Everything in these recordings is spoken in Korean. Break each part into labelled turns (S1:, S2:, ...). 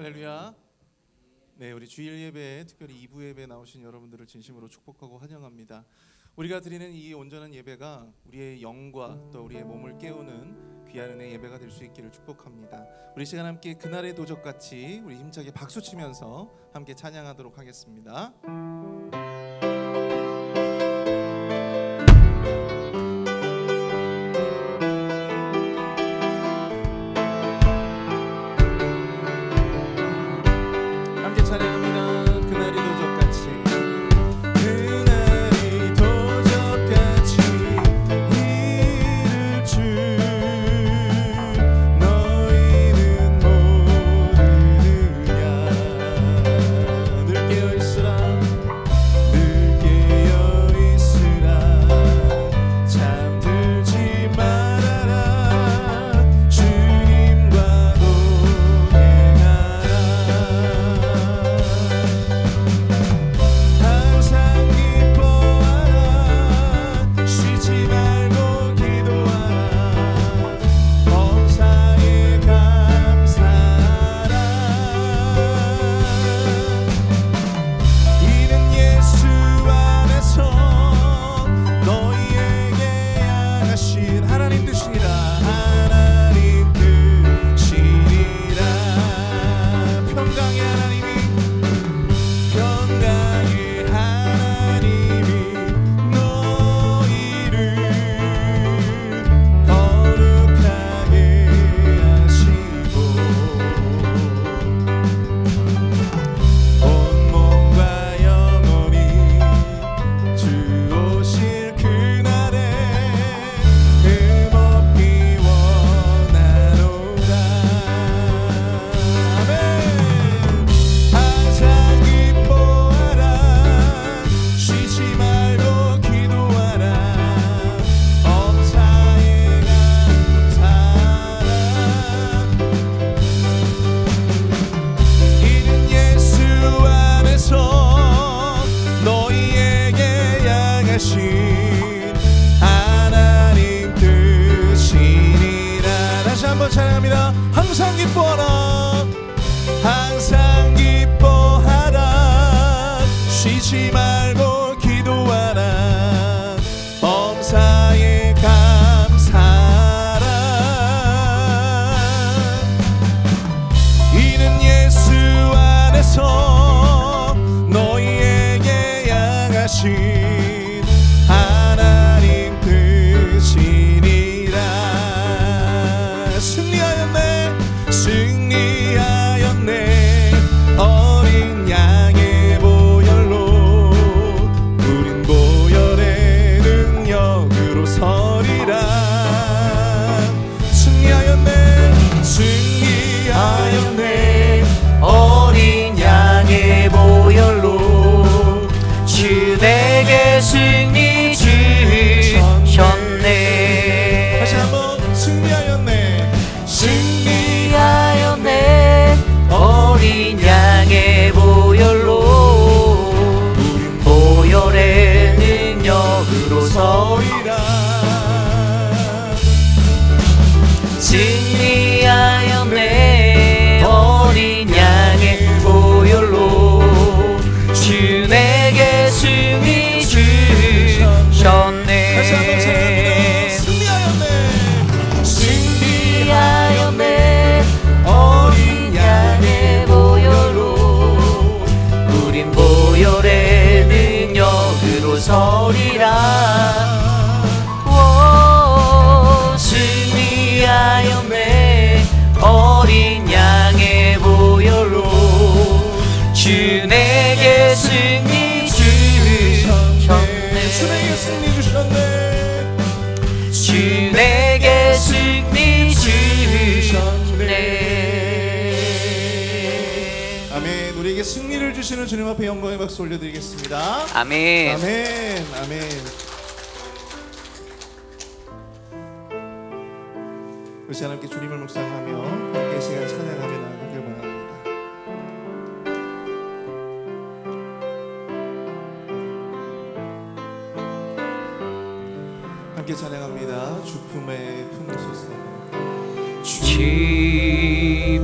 S1: 할렐루야. 네, 우리 주일 예배에 특별히 2부 예배에 나오신 여러분들을 진심으로 축복하고 환영합니다. 우리가 드리는 이 온전한 예배가 우리의 영과 또 우리의 몸을 깨우는 귀한 은혜 예배가 될 수 있기를 축복합니다. 우리 시간 함께 그날의 도적같이 우리 힘차게 박수치면서 함께 찬양하도록 하겠습니다. 항상 기뻐하라, 항상 기뻐하라, 쉬지 말고 기도하라, 범사에 감사하라. 이는 예수 안에서 너희에게 향하신 하나님 뜻이니라. 승리하였네 어린 양의 보혈로, 우린 보혈의 능력으로 서리라. 승리하였네 어린 양의 보혈로, 주 내게 승리 주셨네. 다시 한번 승리하였네 어린 양의 보혈로, 우린 보혈의 능력으로 서리라. 승리하였네 어린 양의 보혈로, 주 내게 승리 주셨네. 다시 한번 승리하였네 어린 양의 보혈로, 우린 보혈의 능력으로 서리라. 승리하였네 어린 양의 보혈로, 주 내게 승리 주셨네. 주 내게 승리 주셨네. 주 내게 승리 주셨네. 아멘. 우리에게 승리를 주시는 주님 앞에 영광의 박수 올려드리겠습니다.
S2: 아멘.
S1: 아멘. 아멘. 그 시간 함께 주님을 묵상하며 함께 시간 찬양하며 나가길 원합니다. 함께 찬양합니다. 주품에 품으소서.
S2: 깊이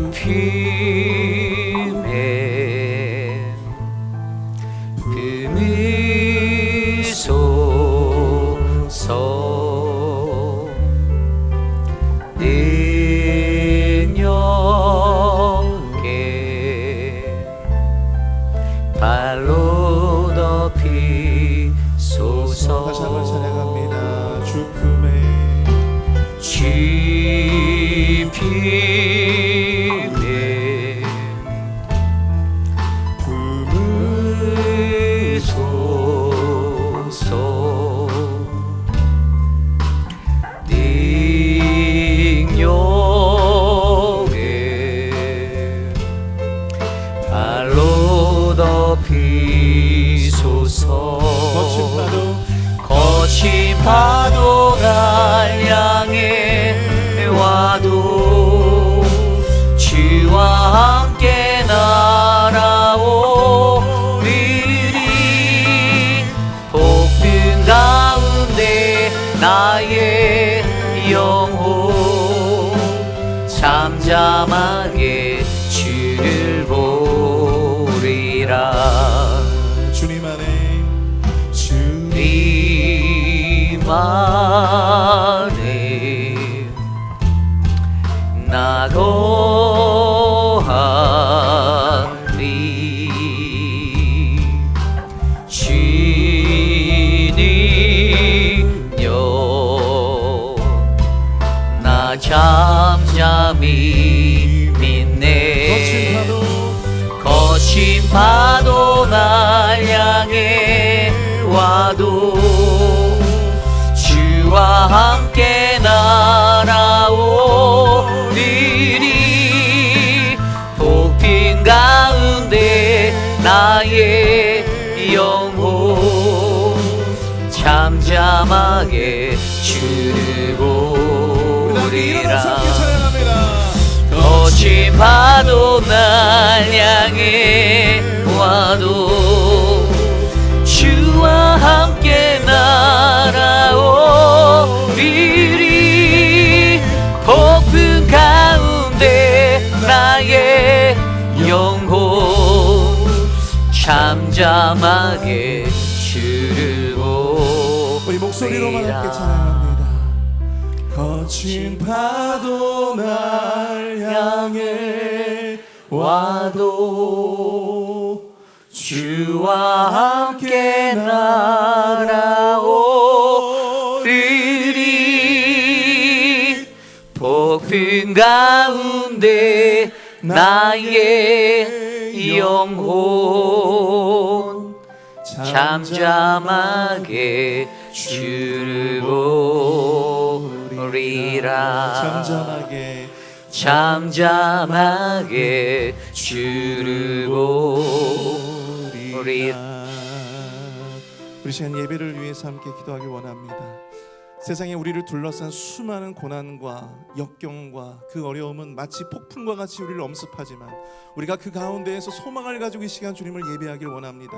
S2: 주님의 부으소서. 능력에 발로 덮이소서. 거친 파도가 향해 와도 주와 함께 날아오리리. 폭풍 가운데 나의 영혼 잠잠하게 주를 보리라.
S1: 주님 안에
S2: 주님만에 나 거하리. 주님여 나 잠잠히 믿네. 거친 파도 날 향해 와도 주와 함께 날아오리리. 폭풍 가운데 나의 영혼 잠잠하게 주를 보리라. 거친 파도 날 향해 와도 주와 함께 날아오리리. 폭풍 가운데 나의 영혼 잠잠하게 주를 보리라.
S1: 우리 목소리로만 함께 찬양합니다. 거친 파도 날 향해 와도 주와 함께
S2: 날아오리리. 폭풍 가운데 나의 영혼 잠잠하게 주를 보리라. 잠잠하게 주를 보리라.
S1: 우리 시간 예배를 위해서 함께 기도하길 원합니다. 세상에 우리를 둘러싼 수많은 고난과 역경과 그 어려움은 마치 폭풍과 같이 우리를 엄습하지만 우리가 그 가운데에서 소망을 가지고 이 시간 주님을 예배하길 원합니다.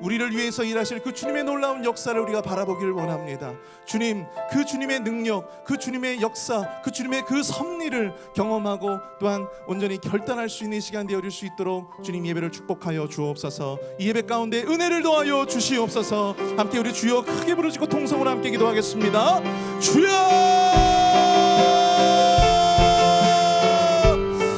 S1: 우리를 위해서 일하실 그 주님의 놀라운 역사를 우리가 바라보길 원합니다. 주님, 그 주님의 능력, 그 주님의 역사, 그 주님의 그 섭리를 경험하고 또한 온전히 결단할 수 있는 시간 되어질 수 있도록 주님 예배를 축복하여 주옵소서. 이 예배 가운데 은혜를 더하여 주시옵소서. 함께 우리 주여 크게 부르짖고 통성으로 함께 기도하겠습니다. 주여!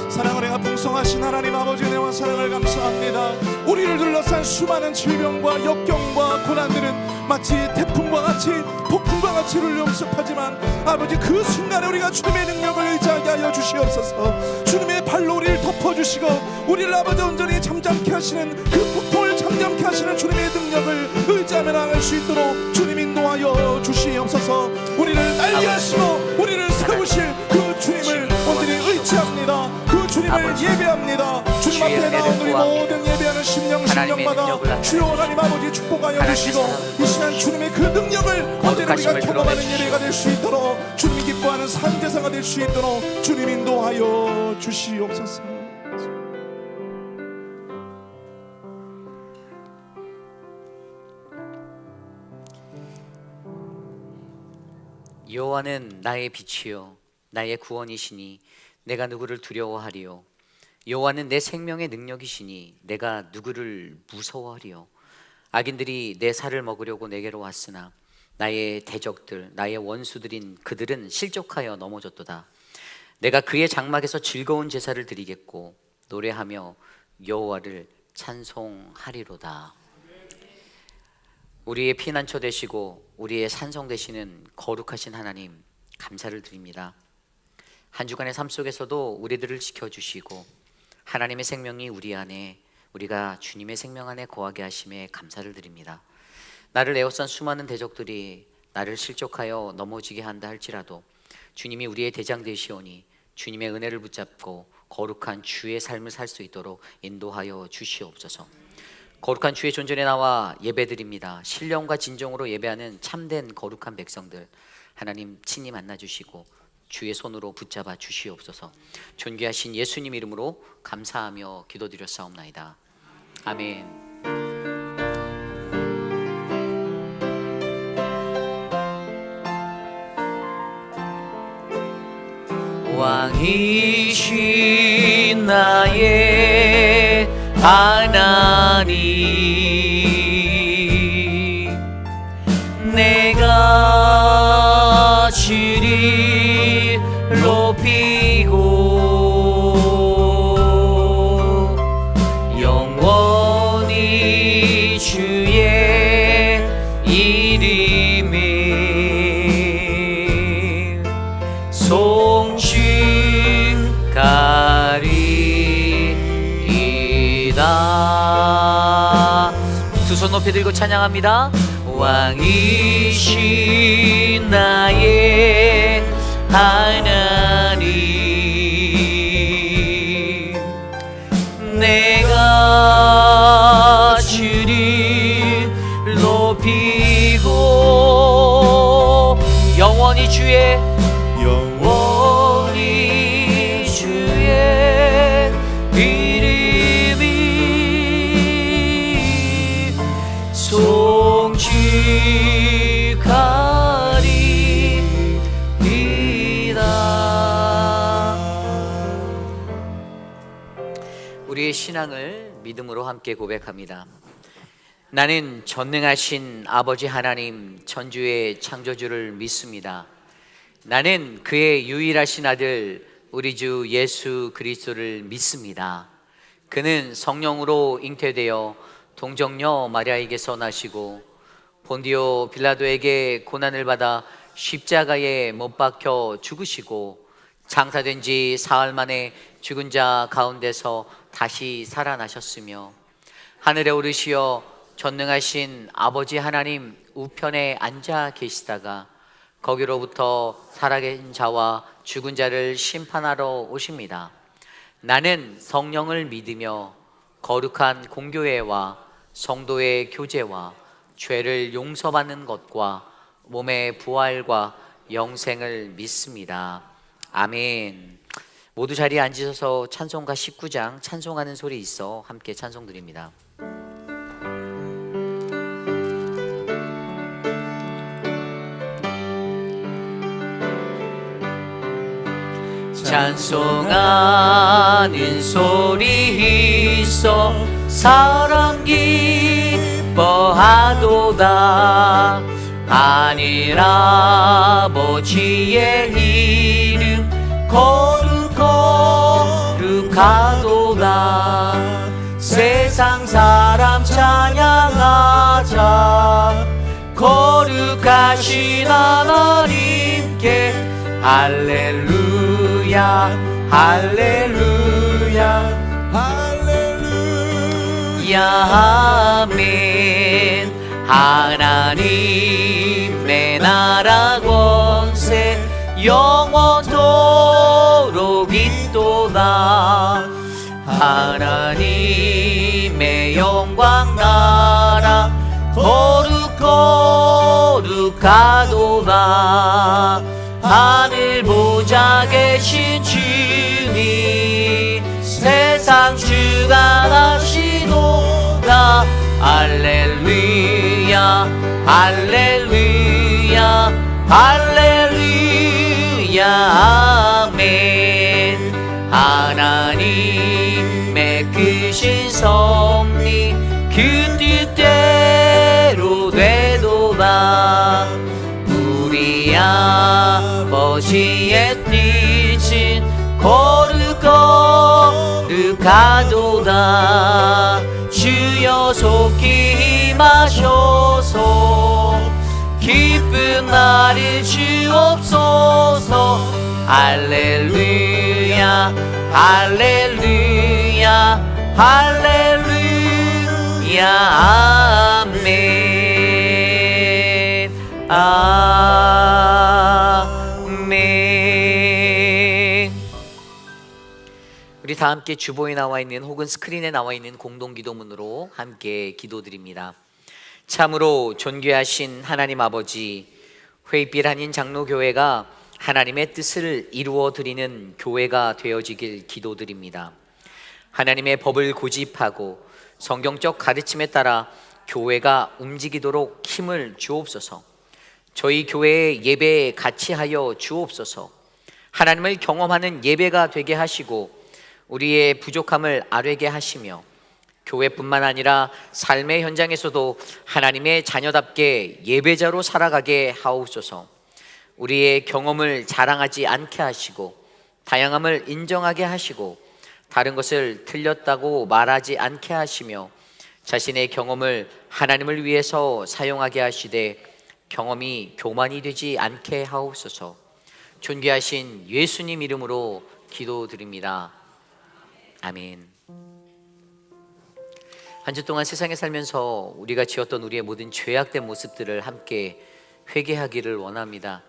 S1: 사랑을 행하 풍성하신 하나님 아버지 은혜와 사랑을 감사합니다. 우리를 둘러싼 수많은 질병과 역경과 고난들은 마치 태풍과 같이 폭풍과 같이 우리를 엄습하지만 아버지 그 순간에 우리가 주님의 능력을 의지하게 하여 주시옵소서. 주님의 발로 우리를 덮어주시고 우리를 아버지 온전히 잠잠케 하시는 그 폭풍을 잠잠케 하시는 주님의 능력을 의지하며 나아갈 수 있도록 주님 인도하여 주시옵소서. 우리를 날게 하시고 우리를 세우실 그 주님을 온전히 의지합니다. 그 주님을 예배합니다. 주님 앞에 나온 우리 모든 예배하는 심령마다 주여 하나님 아버지 축복하여 주시고 이 시간 주님의 그 능력을 온전히 우리가 경험하는 예배가 될 수 있도록 주님이 기뻐하는 산제사가 될 수 있도록 주님 인도하여 주시옵소서.
S2: 여호와는 나의 빛이요 나의 구원이시니 내가 누구를 두려워하리요. 여호와는 내 생명의 능력이시니 내가 누구를 무서워하리요. 악인들이 내 살을 먹으려고 내게로 왔으나 나의 대적들 나의 원수들인 그들은 실족하여 넘어졌도다. 내가 그의 장막에서 즐거운 제사를 드리겠고 노래하며 여호와를 찬송하리로다. 우리의 피난처 되시고 우리의 산성 되시는 거룩하신 하나님 감사를 드립니다. 한 주간의 삶 속에서도 우리들을 지켜주시고 하나님의 생명이 우리 안에, 우리가 주님의 생명 안에 거하게 하심에 감사를 드립니다. 나를 에워싼 수많은 대적들이 나를 실족하여 넘어지게 한다 할지라도 주님이 우리의 대장 되시오니 주님의 은혜를 붙잡고 거룩한 주의 삶을 살 수 있도록 인도하여 주시옵소서. 거룩한 주의 존전에 나와 예배드립니다. 신령과 진정으로 예배하는 참된 거룩한 백성들 하나님 친히 만나주시고 주의 손으로 붙잡아 주시옵소서. 존귀하신 예수님 이름으로 감사하며 기도드렸사옵나이다. 아멘. 왕이신 나의 하나님, 내가 주를 높이고 영원히 주의 이름에 송축하리이다. 두 손 높이 들고 찬양합니다. 왕이신 나의 하나님, 내가 주를 높이고 영원히 주의 이름이 송축하리이다. 우리의 신앙을 믿음으로 함께 고백합니다. 나는 전능하신 아버지 하나님 전주의 창조주를 믿습니다. 나는 그의 유일하신 아들 우리 주 예수 그리스도를 믿습니다. 그는 성령으로 잉태되어 동정녀 마리아에게서 나시고 본디오 빌라도에게 고난을 받아 십자가에 못 박혀 죽으시고 장사된 지 사흘 만에 죽은 자 가운데서 다시 살아나셨으며 하늘에 오르시어 전능하신 아버지 하나님 우편에 앉아 계시다가 거기로부터 살아계신 자와 죽은 자를 심판하러 오십니다. 나는 성령을 믿으며 거룩한 공교회와 성도의 교제와 죄를 용서받는 것과 몸의 부활과 영생을 믿습니다. 아멘. 모두 자리에 앉으셔서 찬송가 19장 찬송하는 소리 있어 함께 찬송 드립니다. 찬송하는 소리 있어 사람 기뻐하도다. 하늘 아버지의 이름 거룩하도다. 세상 사람 찬양하자. 거룩하신 하나님께 할렐루야 할렐루야 할렐루야 아멘. 하나님의 나라 권세 영원토록 있도다. 하나님의 영광 나라 거룩하도다. 하늘 보좌 계신 주님 세상 주가 하시도다. 할렐루야 할렐루야 할렐루야 아멘. 하나님의 크신 섭리 그 뜻대로 되도다. 우리 아버지의 뜻은 거룩하도다. 주여 속히 임하셔서 기쁜 나를 주옵소서. 할렐루야 할렐루야 할렐루야 아멘 아멘. 우리 다 함께 주보에 나와 있는 혹은 스크린에 나와 있는 공동기도문으로 함께 기도드립니다. 참으로 존귀하신 하나님 아버지, 회빛 한인 장로교회가 하나님의 뜻을 이루어 드리는 교회가 되어지길 기도드립니다. 하나님의 법을 고집하고 성경적 가르침에 따라 교회가 움직이도록 힘을 주옵소서. 저희 교회의 예배에 같이 하여 주옵소서. 하나님을 경험하는 예배가 되게 하시고 우리의 부족함을 아뢰게 하시며 교회뿐만 아니라 삶의 현장에서도 하나님의 자녀답게 예배자로 살아가게 하옵소서. 우리의 경험을 자랑하지 않게 하시고 다양함을 인정하게 하시고 다른 것을 틀렸다고 말하지 않게 하시며 자신의 경험을 하나님을 위해서 사용하게 하시되 경험이 교만이 되지 않게 하옵소서. 존귀하신 예수님 이름으로 기도드립니다. 아멘. 한 주 동안 세상에 살면서 우리가 지었던 우리의 모든 죄악된 모습들을 함께 회개하기를 원합니다.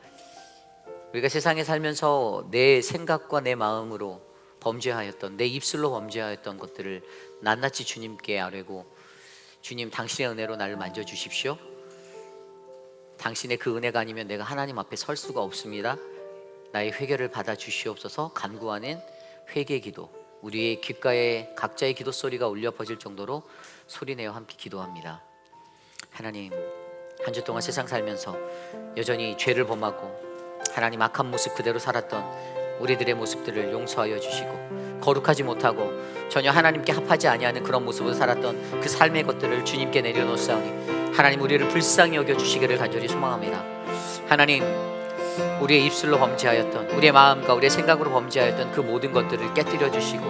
S2: 우리가 세상에 살면서 내 생각과 내 마음으로 범죄하였던, 내 입술로 범죄하였던 것들을 낱낱이 주님께 아뢰고, 주님 당신의 은혜로 나를 만져주십시오. 당신의 그 은혜가 아니면 내가 하나님 앞에 설 수가 없습니다. 나의 회개를 받아 주시옵소서. 간구하는 회개 기도, 우리의 귓가에 각자의 기도 소리가 울려 퍼질 정도로 소리내어 함께 기도합니다. 하나님, 한 주 동안 세상 살면서 여전히 죄를 범하고 하나님 악한 모습 그대로 살았던 우리들의 모습들을 용서하여 주시고 거룩하지 못하고 전혀 하나님께 합하지 아니하는 그런 모습으로 살았던 그 삶의 것들을 주님께 내려놓사오니 하나님 우리를 불쌍히 여겨 주시기를 간절히 소망합니다. 하나님, 우리의 입술로 범죄하였던, 우리의 마음과 우리의 생각으로 범죄하였던 그 모든 것들을 깨뜨려 주시고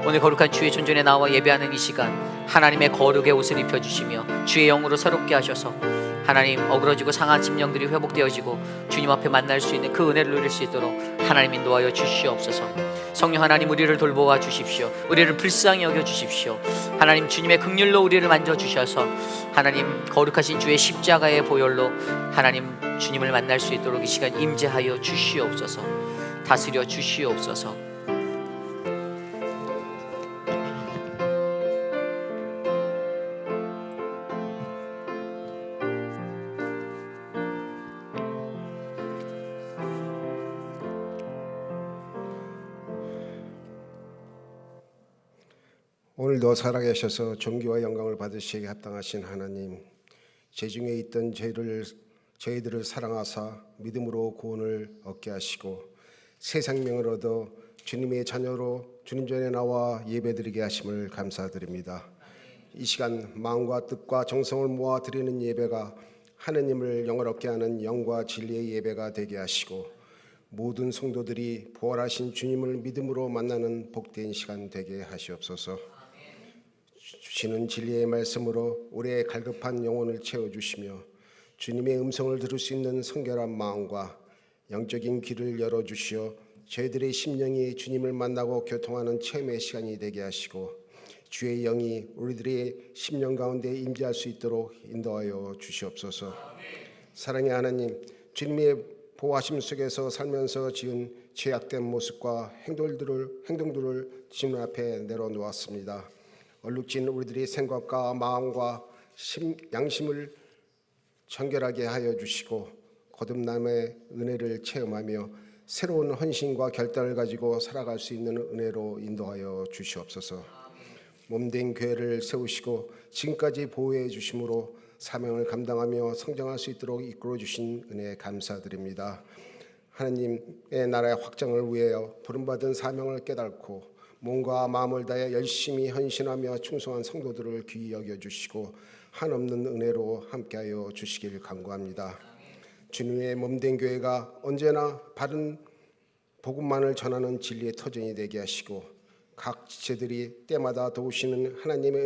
S2: 오늘 거룩한 주의 존전에 나와 예배하는 이 시간 하나님의 거룩의 옷을 입혀주시며 주의 영으로 새롭게 하셔서 하나님 어그러지고 상한 심령들이 회복되어지고 주님 앞에 만날 수 있는 그 은혜를 누릴 수 있도록 하나님 인도하여 주시옵소서. 성령 하나님, 우리를 돌보아 주십시오. 우리를 불쌍히 여겨 주십시오. 하나님, 주님의 긍휼로 우리를 만져주셔서 하나님 거룩하신 주의 십자가의 보혈로 하나님 주님을 만날 수 있도록 이 시간 임재하여 주시옵소서. 다스려 주시옵소서.
S3: 오늘도 살아계셔서 존귀와 영광을 받으시기에 합당하신 하나님, 죄중에 있던 저희들을 사랑하사 믿음으로 구원을 얻게 하시고 새 생명을 얻어 주님의 자녀로 주님 전에 나와 예배드리게 하심을 감사드립니다. 이 시간 마음과 뜻과 정성을 모아 드리는 예배가 하느님을 영화롭게 하는 영과 진리의 예배가 되게 하시고 모든 성도들이 부활하신 주님을 믿음으로 만나는 복된 시간 되게 하시옵소서. 주시는 진리의 말씀으로 우리의 갈급한 영혼을 채워주시며 주님의 음성을 들을 수 있는 성결한 마음과 영적인 귀를 열어주시어 저희들의 심령이 주님을 만나고 교통하는 체험의 시간이 되게 하시고 주의 영이 우리들의 심령 가운데 임재할 수 있도록 인도하여 주시옵소서. 사랑의 하나님, 주님의 보호하심 속에서 살면서 지은 죄악된 모습과 행동들을 주님 앞에 내려놓았습니다. 얼룩진 우리들의 생각과 마음과 양심을 정결하게 하여 주시고 거듭남의 은혜를 체험하며 새로운 헌신과 결단을 가지고 살아갈 수 있는 은혜로 인도하여 주시옵소서. 몸된 교회를 세우시고 지금까지 보호해 주심으로 사명을 감당하며 성장할 수 있도록 이끌어 주신 은혜에 감사드립니다. 하나님의 나라의 확장을 위하여 부름받은 사명을 깨닫고 몸과 마음을 다해 열심히 헌신하며 충성한 성도들을 귀히 여겨주시고 한없는 은혜로 함께하여 주시길 간구합니다. 주님의 몸된 교회가 언제나 바른 복음만을 전하는 진리의 터전이 되게 하시고 각 지체들이 때마다 도우시는 하나님의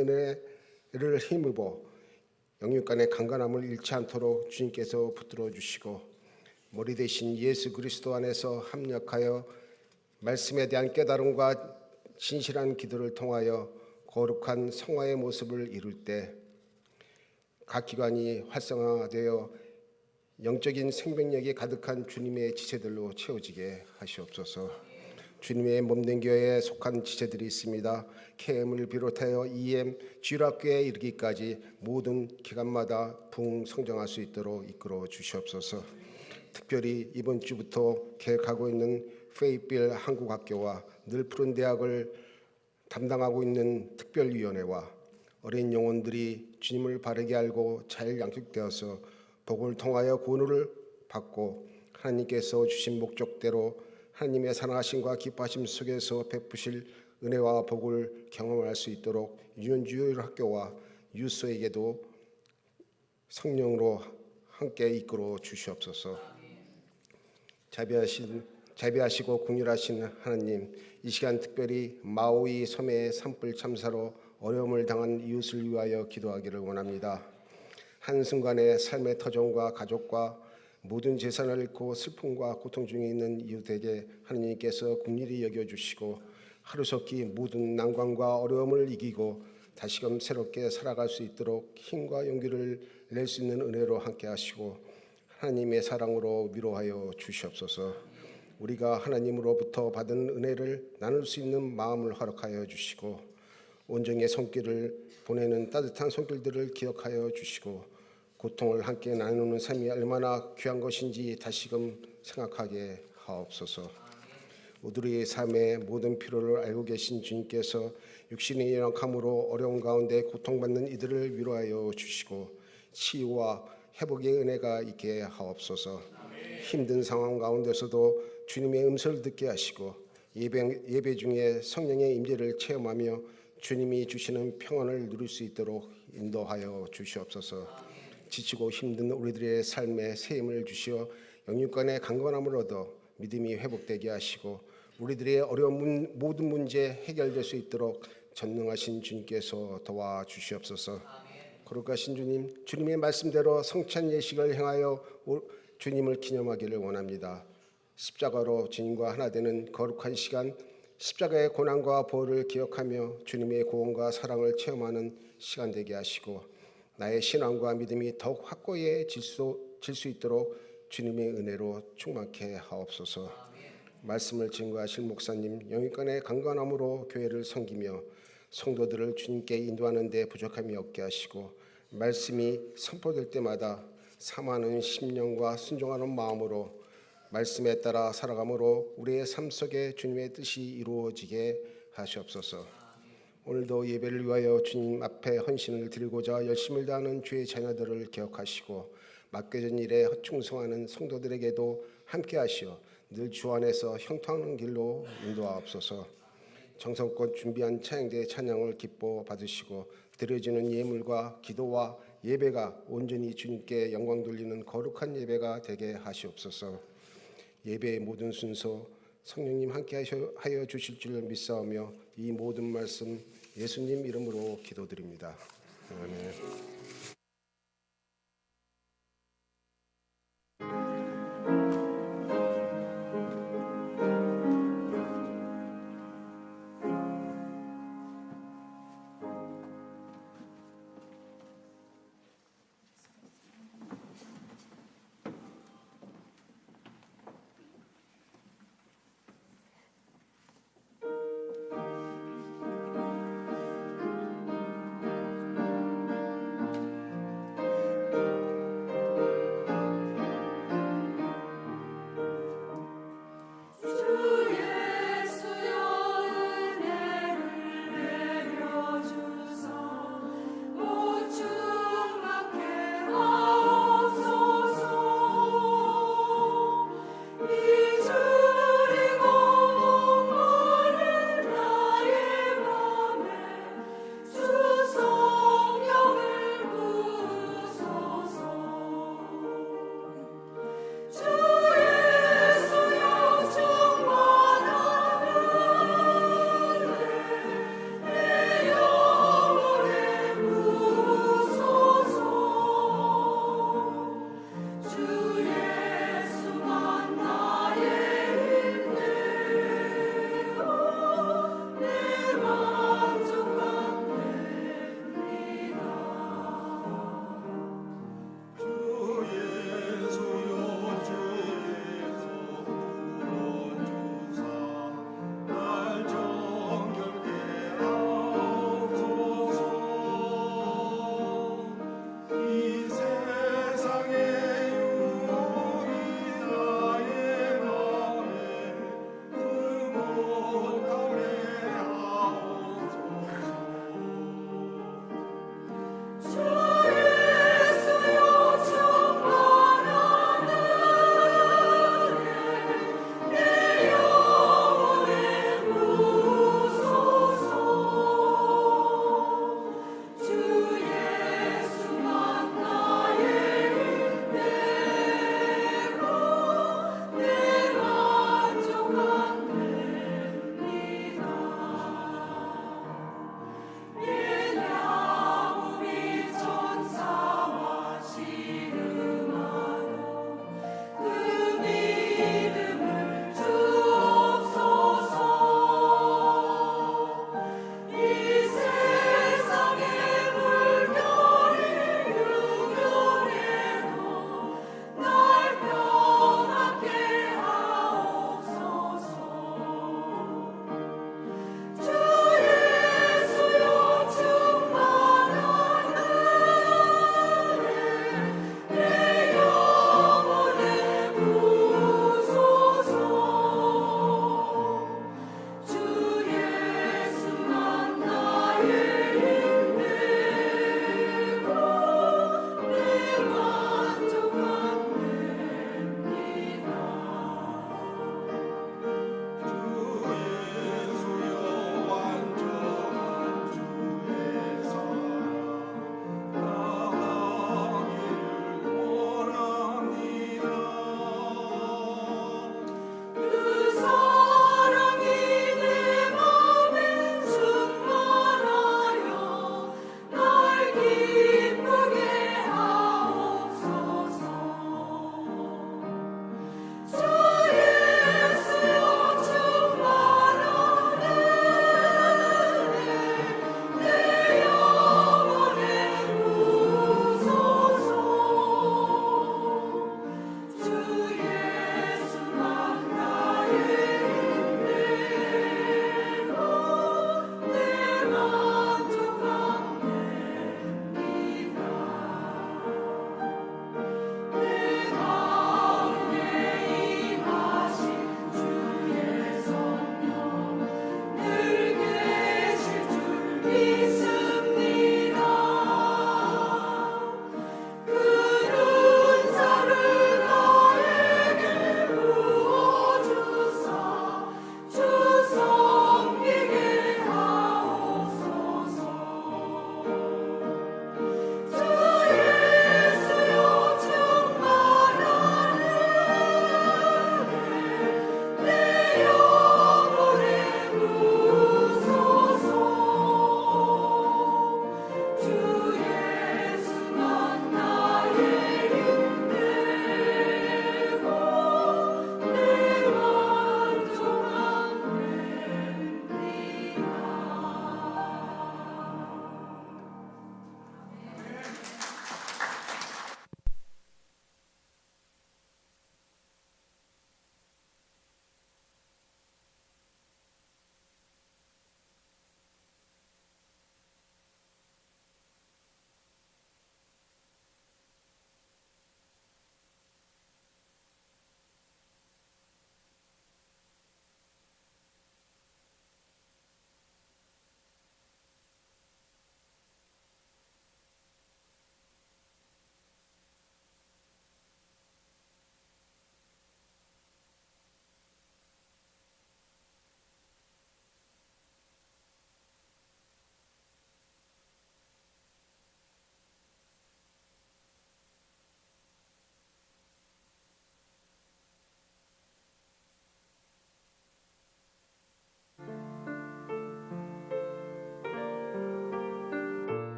S3: 은혜를 힘입어 영육 간의 강건함을 잃지 않도록 주님께서 붙들어 주시고 머리 대신 예수 그리스도 안에서 합력하여 말씀에 대한 깨달음과 진실한 기도를 통하여 거룩한 성화의 모습을 이룰 때 각 기관이 활성화되어 영적인 생명력이 가득한 주님의 지체들로 채워지게 하시옵소서. 주님의 몸된 교회에 속한 지체들이 있습니다. KM을 비롯하여 EM, 쥐락교에 이르기까지 모든 기관마다 부흥성장할 수 있도록 이끌어 주시옵소서. 특별히 이번 주부터 계획하고 있는 페이빌 한국학교와 늘푸른 대학을 담당하고 있는 특별위원회와 어린 영혼들이 주님을 바르게 알고 잘 양육되어서 복을 통하여 구원을 받고 하나님께서 주신 목적대로 하나님의 사랑하심과 기뻐하심 속에서 베푸실 은혜와 복을 경험할 수 있도록 유년주일 학교와 유소에게도 성령으로 함께 이끌어 주시옵소서. 자비하시고 긍휼하신 하나님, 이 시간 특별히 마우이 섬의 산불 참사로 어려움을 당한 이웃을 위하여 기도하기를 원합니다. 한순간의 삶의 터전과 가족과 모든 재산을 잃고 슬픔과 고통 중에 있는 이웃에게 하나님께서 긍휼히 여겨주시고 하루속히 모든 난관과 어려움을 이기고 다시금 새롭게 살아갈 수 있도록 힘과 용기를 낼 수 있는 은혜로 함께 하시고 하나님의 사랑으로 위로하여 주시옵소서. 우리가 하나님으로부터 받은 은혜를 나눌 수 있는 마음을 허락하여 주시고 온정의 손길을 보내는 따뜻한 손길들을 기억하여 주시고 고통을 함께 나누는 삶이 얼마나 귀한 것인지 다시금 생각하게 하옵소서. 우리의 삶의 모든 필요를 알고 계신 주님께서 육신의 연약함으로 어려운 가운데 고통받는 이들을 위로하여 주시고 치유와 회복의 은혜가 있게 하옵소서. 힘든 상황 가운데서도 주님의 음성을 듣게 하시고 예배 중에 성령의 임재를 체험하며 주님이 주시는 평안을 누릴 수 있도록 인도하여 주시옵소서. 지치고 힘든 우리들의 삶에 새 힘을 주시어 영육간의 강건함을 얻어 믿음이 회복되게 하시고 우리들의 어려운 모든 문제 해결될 수 있도록 전능하신 주님께서 도와주시옵소서. 거룩하신 주님, 주님의 말씀대로 성찬 예식을 행하여 주님을 기념하기를 원합니다. 십자가로 주님과 하나 되는 거룩한 시간, 십자가의 고난과 보혈을 기억하며 주님의 구원과 사랑을 체험하는 시간 되게 하시고 나의 신앙과 믿음이 더욱 확고해질 수 있도록 주님의 은혜로 충만케 하옵소서. 말씀을 증거하실 목사님 영육간의 강건함으로 교회를 섬기며 성도들을 주님께 인도하는 데 부족함이 없게 하시고 말씀이 선포될 때마다 사모하는 심령과 순종하는 마음으로 말씀에 따라 살아감으로 우리의 삶 속에 주님의 뜻이 이루어지게 하시옵소서. 오늘도 예배를 위하여 주님 앞에 헌신을 드리고자 열심을 다하는 주의 자녀들을 기억하시고 맡겨진 일에 허충성하는 성도들에게도 함께하시어 늘 주 안에서 형통하는 길로 인도하옵소서. 정성껏 준비한 찬양대의 찬양을 기뻐 받으시고 드려지는 예물과 기도와 예배가 온전히 주님께 영광 돌리는 거룩한 예배가 되게 하시옵소서. 예배의 모든 순서 성령님 함께 하여 주실 줄 믿사오며 이 모든 말씀 예수님 이름으로 기도드립니다. 아멘.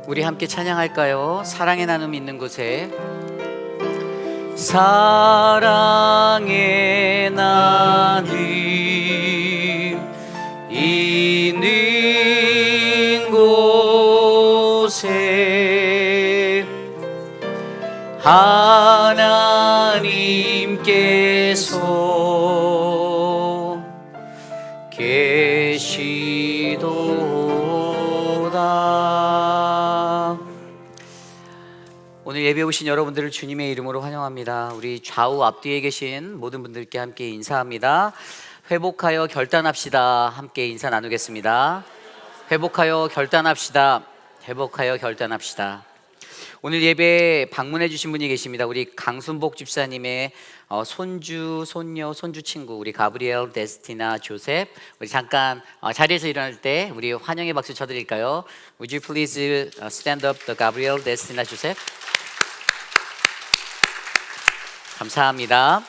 S2: 우리 함께 찬양할까요? 사랑의 나눔 있는 곳에. 사랑의 나눔 있는 곳에 하나님께서 계시도다. 오늘 예배 오신 여러분들을 주님의 이름으로 환영합니다. 우리 좌우 앞뒤에 계신 모든 분들께 함께 인사합니다. 회복하여 결단합시다. 함께 인사 나누겠습니다. 회복하여 결단합시다. 회복하여 결단합시다. 오늘 예배에 방문해 주신 분이 계십니다. 우리 강순복 집사님의 손주, 손녀, 손주 친구 우리 가브리엘, 데스티나, 조셉. 우리 잠깐 자리에서 일어날 때 우리 환영의 박수 쳐드릴까요? Would you please stand up, the Gabriel, Destina, Joseph? 감사합니다.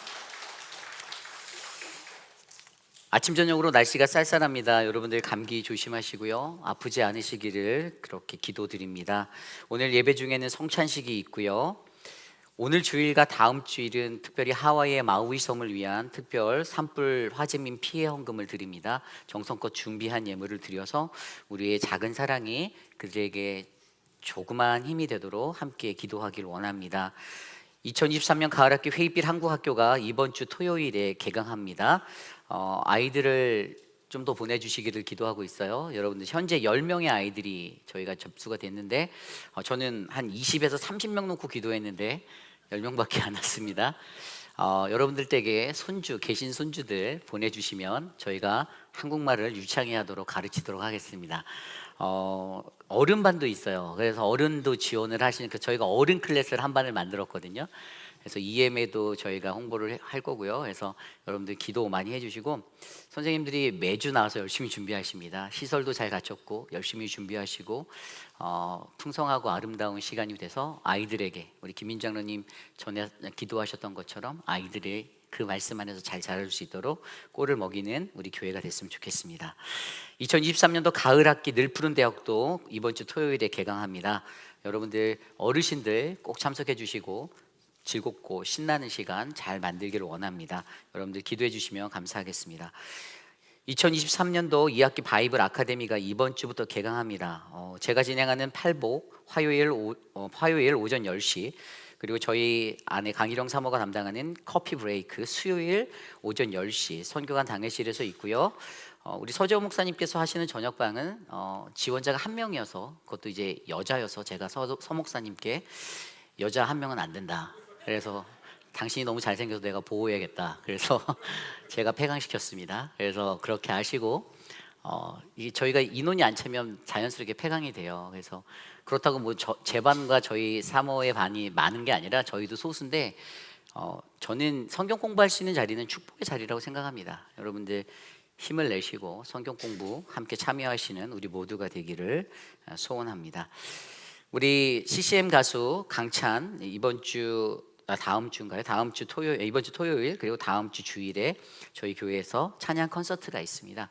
S2: 아침 저녁으로 날씨가 쌀쌀합니다. 여러분들 감기 조심하시고요. 아프지 않으시기를 그렇게 기도드립니다. 오늘 예배 중에는 성찬식이 있고요. 오늘 주일과 다음 주일은 특별히 하와이의 마우이 섬을 위한 특별 산불 화재민 피해 헌금을 드립니다. 정성껏 준비한 예물을 드려서 우리의 작은 사랑이 그들에게 조그마한 힘이 되도록 함께 기도하길 원합니다. 2023년 가을학기 회의빛 한국학교가 이번 주 토요일에 개강합니다. 아이들을 좀 더 보내주시기를 기도하고 있어요. 여러분들 현재 10명의 아이들이 저희가 접수가 됐는데 저는 한 20에서 30명 놓고 기도했는데 10명밖에 안 왔습니다. 여러분들 댁에 손주 계신 손주들 보내주시면 저희가 한국말을 유창히 하도록 가르치도록 하겠습니다. 어른반도 있어요. 그래서 어른도 지원을 하시니까 저희가 어른 클래스를 한 반을 만들었거든요. 그래서 EM에도 저희가 홍보를 할 거고요. 그래서 여러분들 기도 많이 해주시고 선생님들이 매주 나와서 열심히 준비하십니다. 시설도 잘 갖췄고 열심히 준비하시고 풍성하고 아름다운 시간이 돼서 아이들에게 우리 김민장로님 전에 기도하셨던 것처럼 아이들의 그 말씀 안에서 잘 자랄 수 있도록 꼴을 먹이는 우리 교회가 됐으면 좋겠습니다. 2023년도 가을 학기 늘푸른 대학도 이번 주 토요일에 개강합니다. 여러분들 어르신들 꼭 참석해 주시고 즐겁고 신나는 시간 잘 만들기를 원합니다. 여러분들 기도해 주시면 감사하겠습니다. 2023년도 2학기 바이블 아카데미가 이번 주부터 개강합니다. 제가 진행하는 팔복 화요일 오전 10시 그리고 저희 아내 강희령 사모가 담당하는 커피 브레이크 수요일 오전 10시 선교관 당회실에서 있고요. 우리 서재호 목사님께서 하시는 저녁방은 지원자가 한 명이어서 그것도 이제 여자여서 제가 서 목사님께 여자 한 명은 안 된다. 그래서 당신이 너무 잘생겨서 내가 보호해야겠다. 그래서 제가 폐강시켰습니다. 그래서 그렇게 하시고 저희가 인원이 안 차면 자연스럽게 폐강이 돼요. 그래서 그렇다고 뭐 제 반과 저희 사모의 반이 많은 게 아니라 저희도 소수인데 저는 성경 공부할 수 있는 자리는 축복의 자리라고 생각합니다. 여러분들 힘을 내시고 성경 공부 함께 참여하시는 우리 모두가 되기를 소원합니다. 우리 CCM 가수 강찬 이번 주 토요일 그리고 다음 주 주일에 저희 교회에서 찬양 콘서트가 있습니다.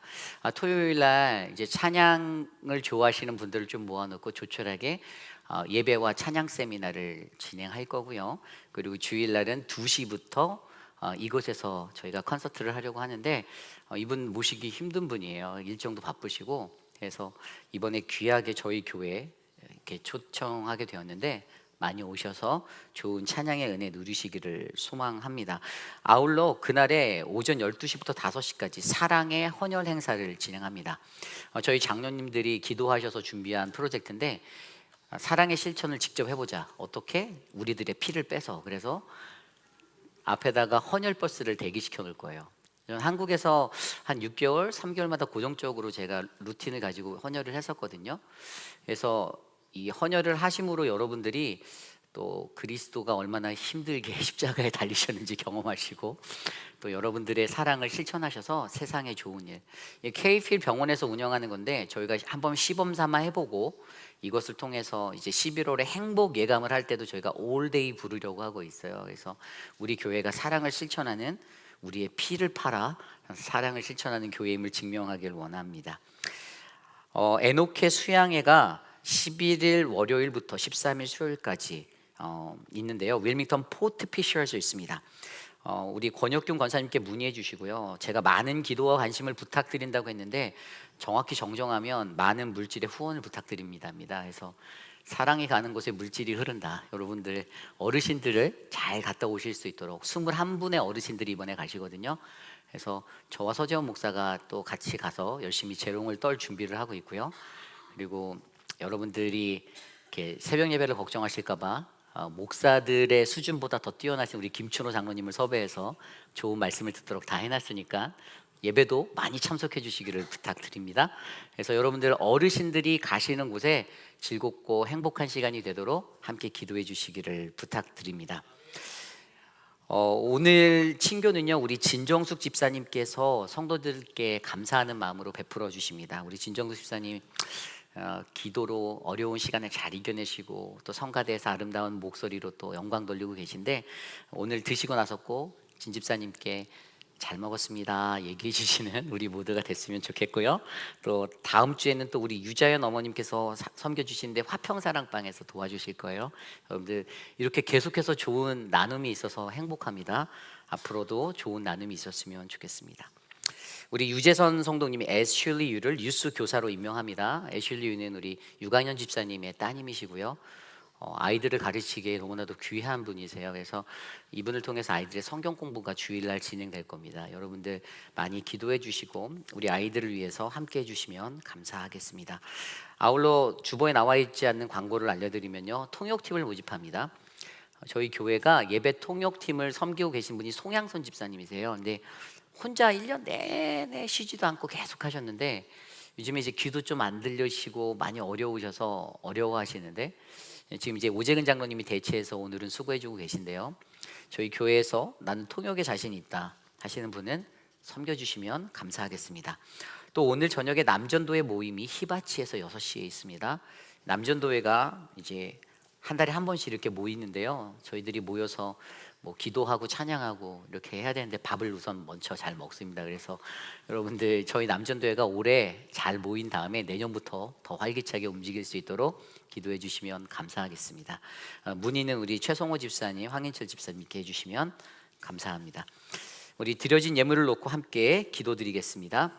S2: 토요일 날 이제 찬양을 좋아하시는 분들을 좀 모아놓고 조촐하게 예배와 찬양 세미나를 진행할 거고요. 그리고 주일 날은 2시부터 이곳에서 저희가 콘서트를 하려고 하는데 이분 모시기 힘든 분이에요. 일정도 바쁘시고 그래서 이번에 귀하게 저희 교회 이렇게 초청하게 되었는데 많이 오셔서 좋은 찬양의 은혜 누리시기를 소망합니다. 아울러 그날에 오전 12시부터 5시까지 사랑의 헌혈 행사를 진행합니다. 저희 장로님들이 기도하셔서 준비한 프로젝트인데 사랑의 실천을 직접 해보자. 어떻게? 우리들의 피를 빼서. 그래서 앞에다가 헌혈 버스를 대기시켜 놓을 거예요. 한국에서 한 6개월, 3개월마다 고정적으로 제가 루틴을 가지고 헌혈을 했었거든요. 그래서 이 헌혈을 하심으로 여러분들이 또 그리스도가 얼마나 힘들게 십자가에 달리셨는지 경험하시고 또 여러분들의 사랑을 실천하셔서 세상에 좋은 일. K필 병원에서 운영하는 건데 저희가 한번 시범 삼아 해보고 이것을 통해서 이제 11월에 행복 예감을 할 때도 저희가 올데이 부르려고 하고 있어요. 그래서 우리 교회가 사랑을 실천하는 우리의 피를 팔아 사랑을 실천하는 교회임을 증명하길 원합니다. 에노케 수양회가 11일 월요일부터 13일 수요일까지 있는데요. 윌밍턴 포트 피셔에서 있습니다. 우리 권혁균 권사님께 문의해 주시고요. 제가 많은 기도와 관심을 부탁드린다고 했는데 정확히 정정하면 많은 물질의 후원을 부탁드립니다. 그래서 사랑이 가는 곳에 물질이 흐른다. 여러분들 어르신들을 잘 갔다 오실 수 있도록 21분의 어르신들이 이번에 가시거든요. 그래서 저와 서재원 목사가 또 같이 가서 열심히 재롱을 떨 준비를 하고 있고요. 그리고 여러분들이 이렇게 새벽 예배를 걱정하실까봐 목사들의 수준보다 더 뛰어나신 우리 김춘호 장로님을 섭외해서 좋은 말씀을 듣도록 다 해놨으니까 예배도 많이 참석해 주시기를 부탁드립니다. 그래서 여러분들 어르신들이 가시는 곳에 즐겁고 행복한 시간이 되도록 함께 기도해 주시기를 부탁드립니다. 오늘 친교는요, 우리 진정숙 집사님께서 성도들께 감사하는 마음으로 베풀어 주십니다. 우리 진정숙 집사님 기도로 어려운 시간을 잘 이겨내시고 또 성가대에서 아름다운 목소리로 또 영광 돌리고 계신데, 오늘 드시고 나서 꼭 진 집사님께 잘 먹었습니다 얘기해 주시는 우리 모두가 됐으면 좋겠고요. 또 다음 주에는 또 우리 유자연 어머님께서 섬겨 주시는데 화평사랑방에서 도와주실 거예요. 여러분들 이렇게 계속해서 좋은 나눔이 있어서 행복합니다. 앞으로도 좋은 나눔이 있었으면 좋겠습니다. 우리 유재선 성도님이 애슐리 유를 유스 교사로 임명합니다. 애슐리 유는 우리 유강현 집사님의 따님이시고요. 아이들을 가르치기에 너무나도 귀한 분이세요. 그래서 이분을 통해서 아이들의 성경 공부가 주일날 진행될 겁니다. 여러분들 많이 기도해 주시고 우리 아이들을 위해서 함께 해주시면 감사하겠습니다. 아울러 주보에 나와 있지 않는 광고를 알려드리면요, 통역팀을 모집합니다. 저희 교회가 예배 통역팀을 섬기고 계신 분이 송양선 집사님이세요. 근데 혼자 1년 내내 쉬지도 않고 계속 하셨는데 요즘에 이제 귀도 좀 안 들리시고 많이 어려우셔서 어려워하시는데, 지금 이제 오재근 장로님이 대체해서 오늘은 수고해주고 계신데요. 저희 교회에서 나는 통역에 자신이 있다 하시는 분은 섬겨주시면 감사하겠습니다. 또 오늘 저녁에 남전도회 모임이 히바치에서 6시에 있습니다. 남전도회가 이제 한 달에 한 번씩 이렇게 모이는데요, 저희들이 모여서 뭐 기도하고 찬양하고 이렇게 해야 되는데 밥을 우선 먼저 잘 먹습니다. 그래서 여러분들 저희 남전도회가 올해 잘 모인 다음에 내년부터 더 활기차게 움직일 수 있도록 기도해 주시면 감사하겠습니다. 문의는 우리 최성호 집사님, 황인철 집사님께 해주시면 감사합니다. 우리 드려진 예물을 놓고 함께 기도드리겠습니다.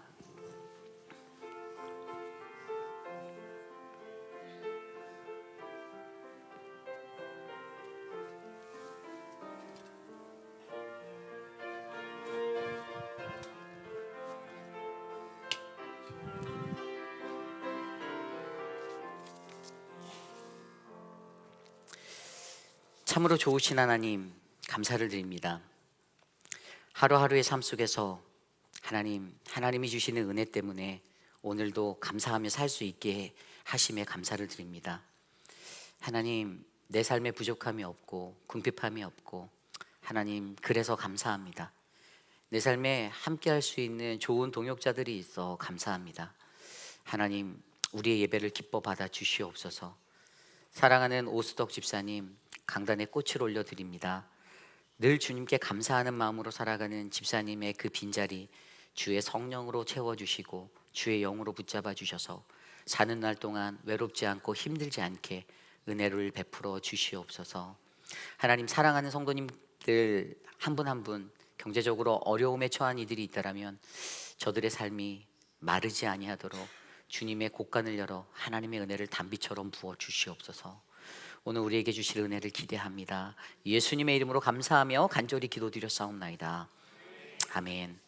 S2: 참으로 좋으신 하나님, 감사를 드립니다. 하루하루의 삶 속에서 하나님이 주시는 은혜 때문에 오늘도 감사하며 살 수 있게 하심에 감사를 드립니다. 하나님, 내 삶에 부족함이 없고 궁핍함이 없고, 하나님 그래서 감사합니다. 내 삶에 함께 할 수 있는 좋은 동역자들이 있어 감사합니다. 하나님, 우리의 예배를 기뻐 받아 주시옵소서. 사랑하는 오수덕 집사님, 강단에 꽃을 올려드립니다. 늘 주님께 감사하는 마음으로 살아가는 집사님의 그 빈자리 주의 성령으로 채워주시고 주의 영으로 붙잡아 주셔서 사는 날 동안 외롭지 않고 힘들지 않게 은혜를 베풀어 주시옵소서. 하나님, 사랑하는 성도님들 한 분 한 분 경제적으로 어려움에 처한 이들이 있다라면 저들의 삶이 마르지 아니하도록 주님의 곳간을 열어 하나님의 은혜를 단비처럼 부어 주시옵소서. 오늘 우리에게 주실 은혜를 기대합니다. 예수님의 이름으로 감사하며 간절히 기도드렸사옵나이다. 아멘.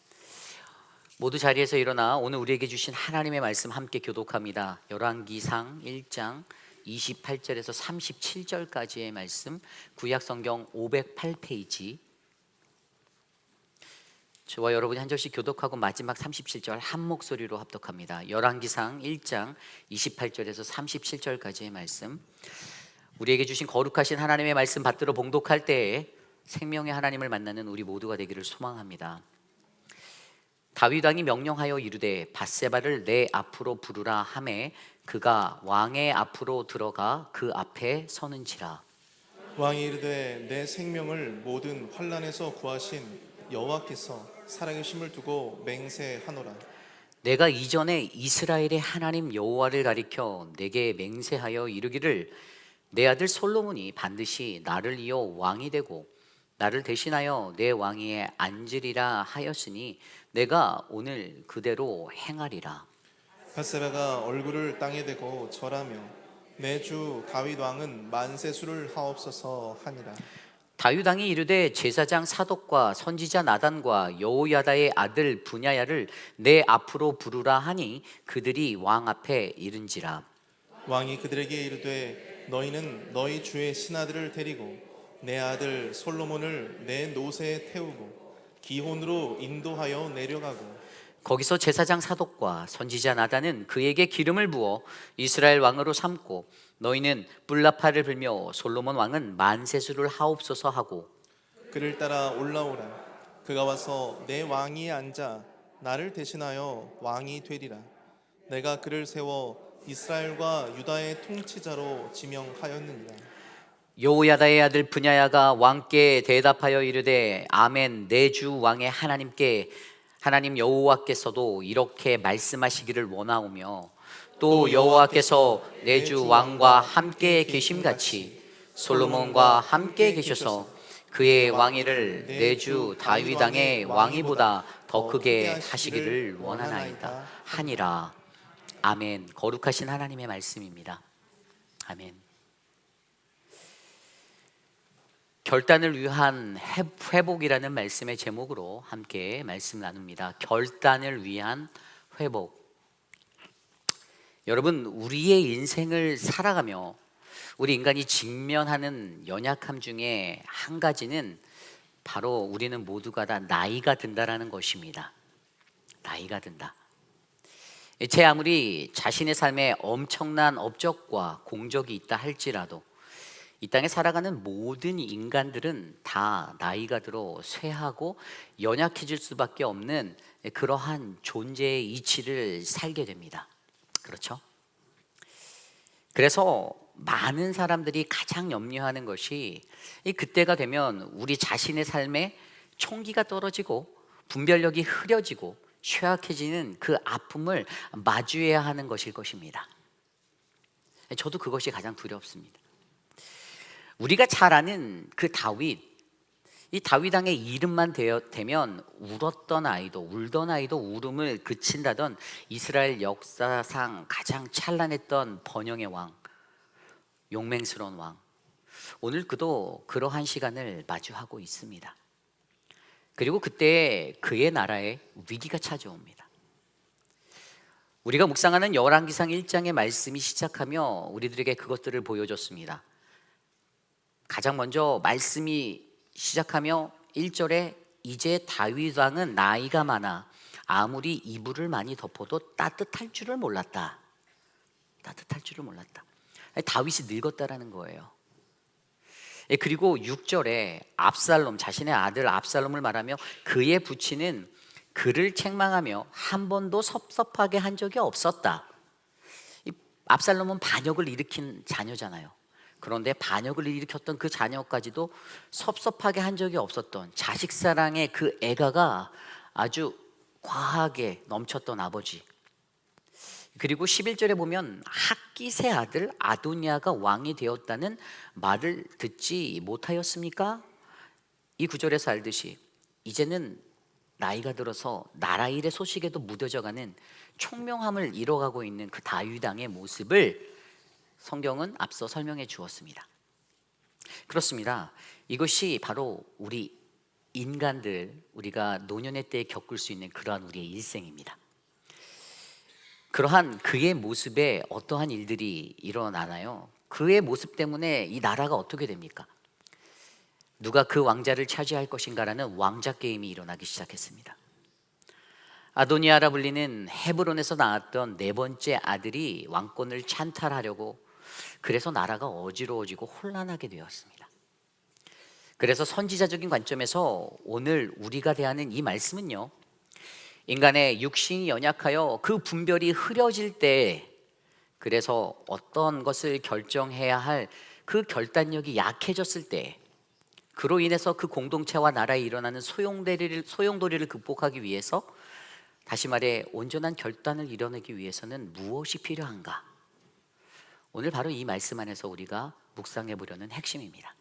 S2: 모두 자리에서 일어나 오늘 우리에게 주신 하나님의 말씀 함께 교독합니다. 열왕기상 1장 28절에서 37절까지의 말씀, 구약성경 508페이지. 저와 여러분이 한 절씩 교독하고 마지막 37절 한 목소리로 합독합니다. 열왕기상 1장 28절에서 37절까지의 말씀. 우리에게 주신 거룩하신 하나님의 말씀 받들어 봉독할 때에 생명의 하나님을 만나는 우리 모두가 되기를 소망합니다. 다윗 왕이 명령하여 이르되 밧세바를 내 앞으로 부르라 하매 그가 왕의 앞으로 들어가 그 앞에 서는지라.
S1: 왕이 이르되 내 생명을 모든 환난에서 구하신 여호와께서 살아계심을 두고 맹세하노라.
S2: 내가 이전에 이스라엘의 하나님 여호와를 가리켜 내게 맹세하여 이르기를 내 아들 솔로몬이 반드시 나를 이어 왕이 되고 나를 대신하여 내 왕위에 앉으리라 하였으니 내가 오늘 그대로 행하리라.
S1: 밧세바가 얼굴을 땅에 대고 절하며 내 주 다윗 왕은 만세수를 하옵소서 하니라.
S2: 다윗 왕이 이르되 제사장 사독과 선지자 나단과 여호야다의 아들 분야야를 내 앞으로 부르라 하니 그들이 왕 앞에 이른지라.
S1: 왕이 그들에게 이르되 너희는 너희 주의 신하들을 데리고 내 아들 솔로몬을 내 노새에 태우고 기혼으로 인도하여 내려가고
S2: 거기서 제사장 사독과 선지자 나단은 그에게 기름을 부어 이스라엘 왕으로 삼고 너희는 뿔나파를 불며 솔로몬 왕은 만세수를 하옵소서 하고
S1: 그를 따라 올라오라. 그가 와서 내 왕위에 앉아 나를 대신하여 왕이 되리라. 내가 그를 세워 이스라엘과 유다의 통치자로 지명하였느니라.
S2: 여호야다의 아들 분야야가 왕께 대답하여 이르되 아멘. 내 주 왕의 하나님 여호와께서도 이렇게 말씀하시기를 원하오며 또 여호와께서 내 주 왕과 함께 계심같이 솔로몬과 함께 계셔서 그의 왕위를 내 주 다윗 왕의 왕위보다 더 크게 하시기를 원하나이다 하니라. 아멘. 거룩하신 하나님의 말씀입니다. 아멘. 결단을 위한 회복이라는 말씀의 제목으로 함께 말씀 나눕니다. 결단을 위한 회복. 여러분, 우리의 인생을 살아가며 우리 인간이 직면하는 연약함 중에 한 가지는 바로 우리는 모두가 다 나이가 든다라는 것입니다. 나이가 든다. 제 아무리 자신의 삶에 엄청난 업적과 공적이 있다 할지라도 이 땅에 살아가는 모든 인간들은 다 나이가 들어 쇠하고 연약해질 수밖에 없는 그러한 존재의 이치를 살게 됩니다. 그렇죠? 그래서 많은 사람들이 가장 염려하는 것이 그때가 되면 우리 자신의 삶에 총기가 떨어지고 분별력이 흐려지고 쇠약해지는 그 아픔을 마주해야 하는 것일 것입니다. 저도 그것이 가장 두렵습니다. 우리가 잘 아는 그 다윗, 이 다윗 왕의 이름만 되면 울던 아이도 울음을 그친다던 이스라엘 역사상 가장 찬란했던 번영의 왕, 용맹스러운 왕. 오늘 그도 그러한 시간을 마주하고 있습니다. 그리고 그때 그의 나라에 위기가 찾아옵니다. 우리가 묵상하는 열왕기상 1장의 말씀이 시작하며 우리들에게 그것들을 보여줬습니다. 가장 먼저 말씀이 시작하며 1절에 이제 다윗 왕은 나이가 많아 아무리 이불을 많이 덮어도 따뜻할 줄을 몰랐다. 따뜻할 줄을 몰랐다. 다윗이 늙었다라는 거예요. 그리고 6절에 압살롬, 자신의 아들 압살롬을 말하며 그의 부친은 그를 책망하며 한 번도 섭섭하게 한 적이 없었다. 압살롬은 반역을 일으킨 자녀잖아요. 그런데 반역을 일으켰던 그 자녀까지도 섭섭하게 한 적이 없었던 자식 사랑의 그 애가가 아주 과하게 넘쳤던 아버지. 그리고 11절에 보면 학깃의 아들 아도니아가 왕이 되었다는 말을 듣지 못하였습니까? 이 구절에서 알듯이 이제는 나이가 들어서 나라 일의 소식에도 무뎌져가는 총명함을 잃어가고 있는 그 다윗 왕의 모습을 성경은 앞서 설명해 주었습니다. 그렇습니다. 이것이 바로 우리 인간들, 우리가 노년의 때에 겪을 수 있는 그러한 우리의 일생입니다. 그러한 그의 모습에 어떠한 일들이 일어나나요? 그의 모습 때문에 이 나라가 어떻게 됩니까? 누가 그 왕자를 차지할 것인가라는 왕자 게임이 일어나기 시작했습니다. 아도니아라 불리는 헤브론에서 낳았던 네 번째 아들이 왕권을 찬탈하려고, 그래서 나라가 어지러워지고 혼란하게 되었습니다. 그래서 선지자적인 관점에서 오늘 우리가 대하는 이 말씀은요, 인간의 육신이 연약하여 그 분별이 흐려질 때, 그래서 어떤 것을 결정해야 할 그 결단력이 약해졌을 때, 그로 인해서 그 공동체와 나라에 일어나는 소용돌이를 극복하기 위해서 다시 말해 온전한 결단을 이뤄내기 위해서는 무엇이 필요한가? 오늘 바로 이 말씀 안에서 우리가 묵상해 보려는 핵심입니다.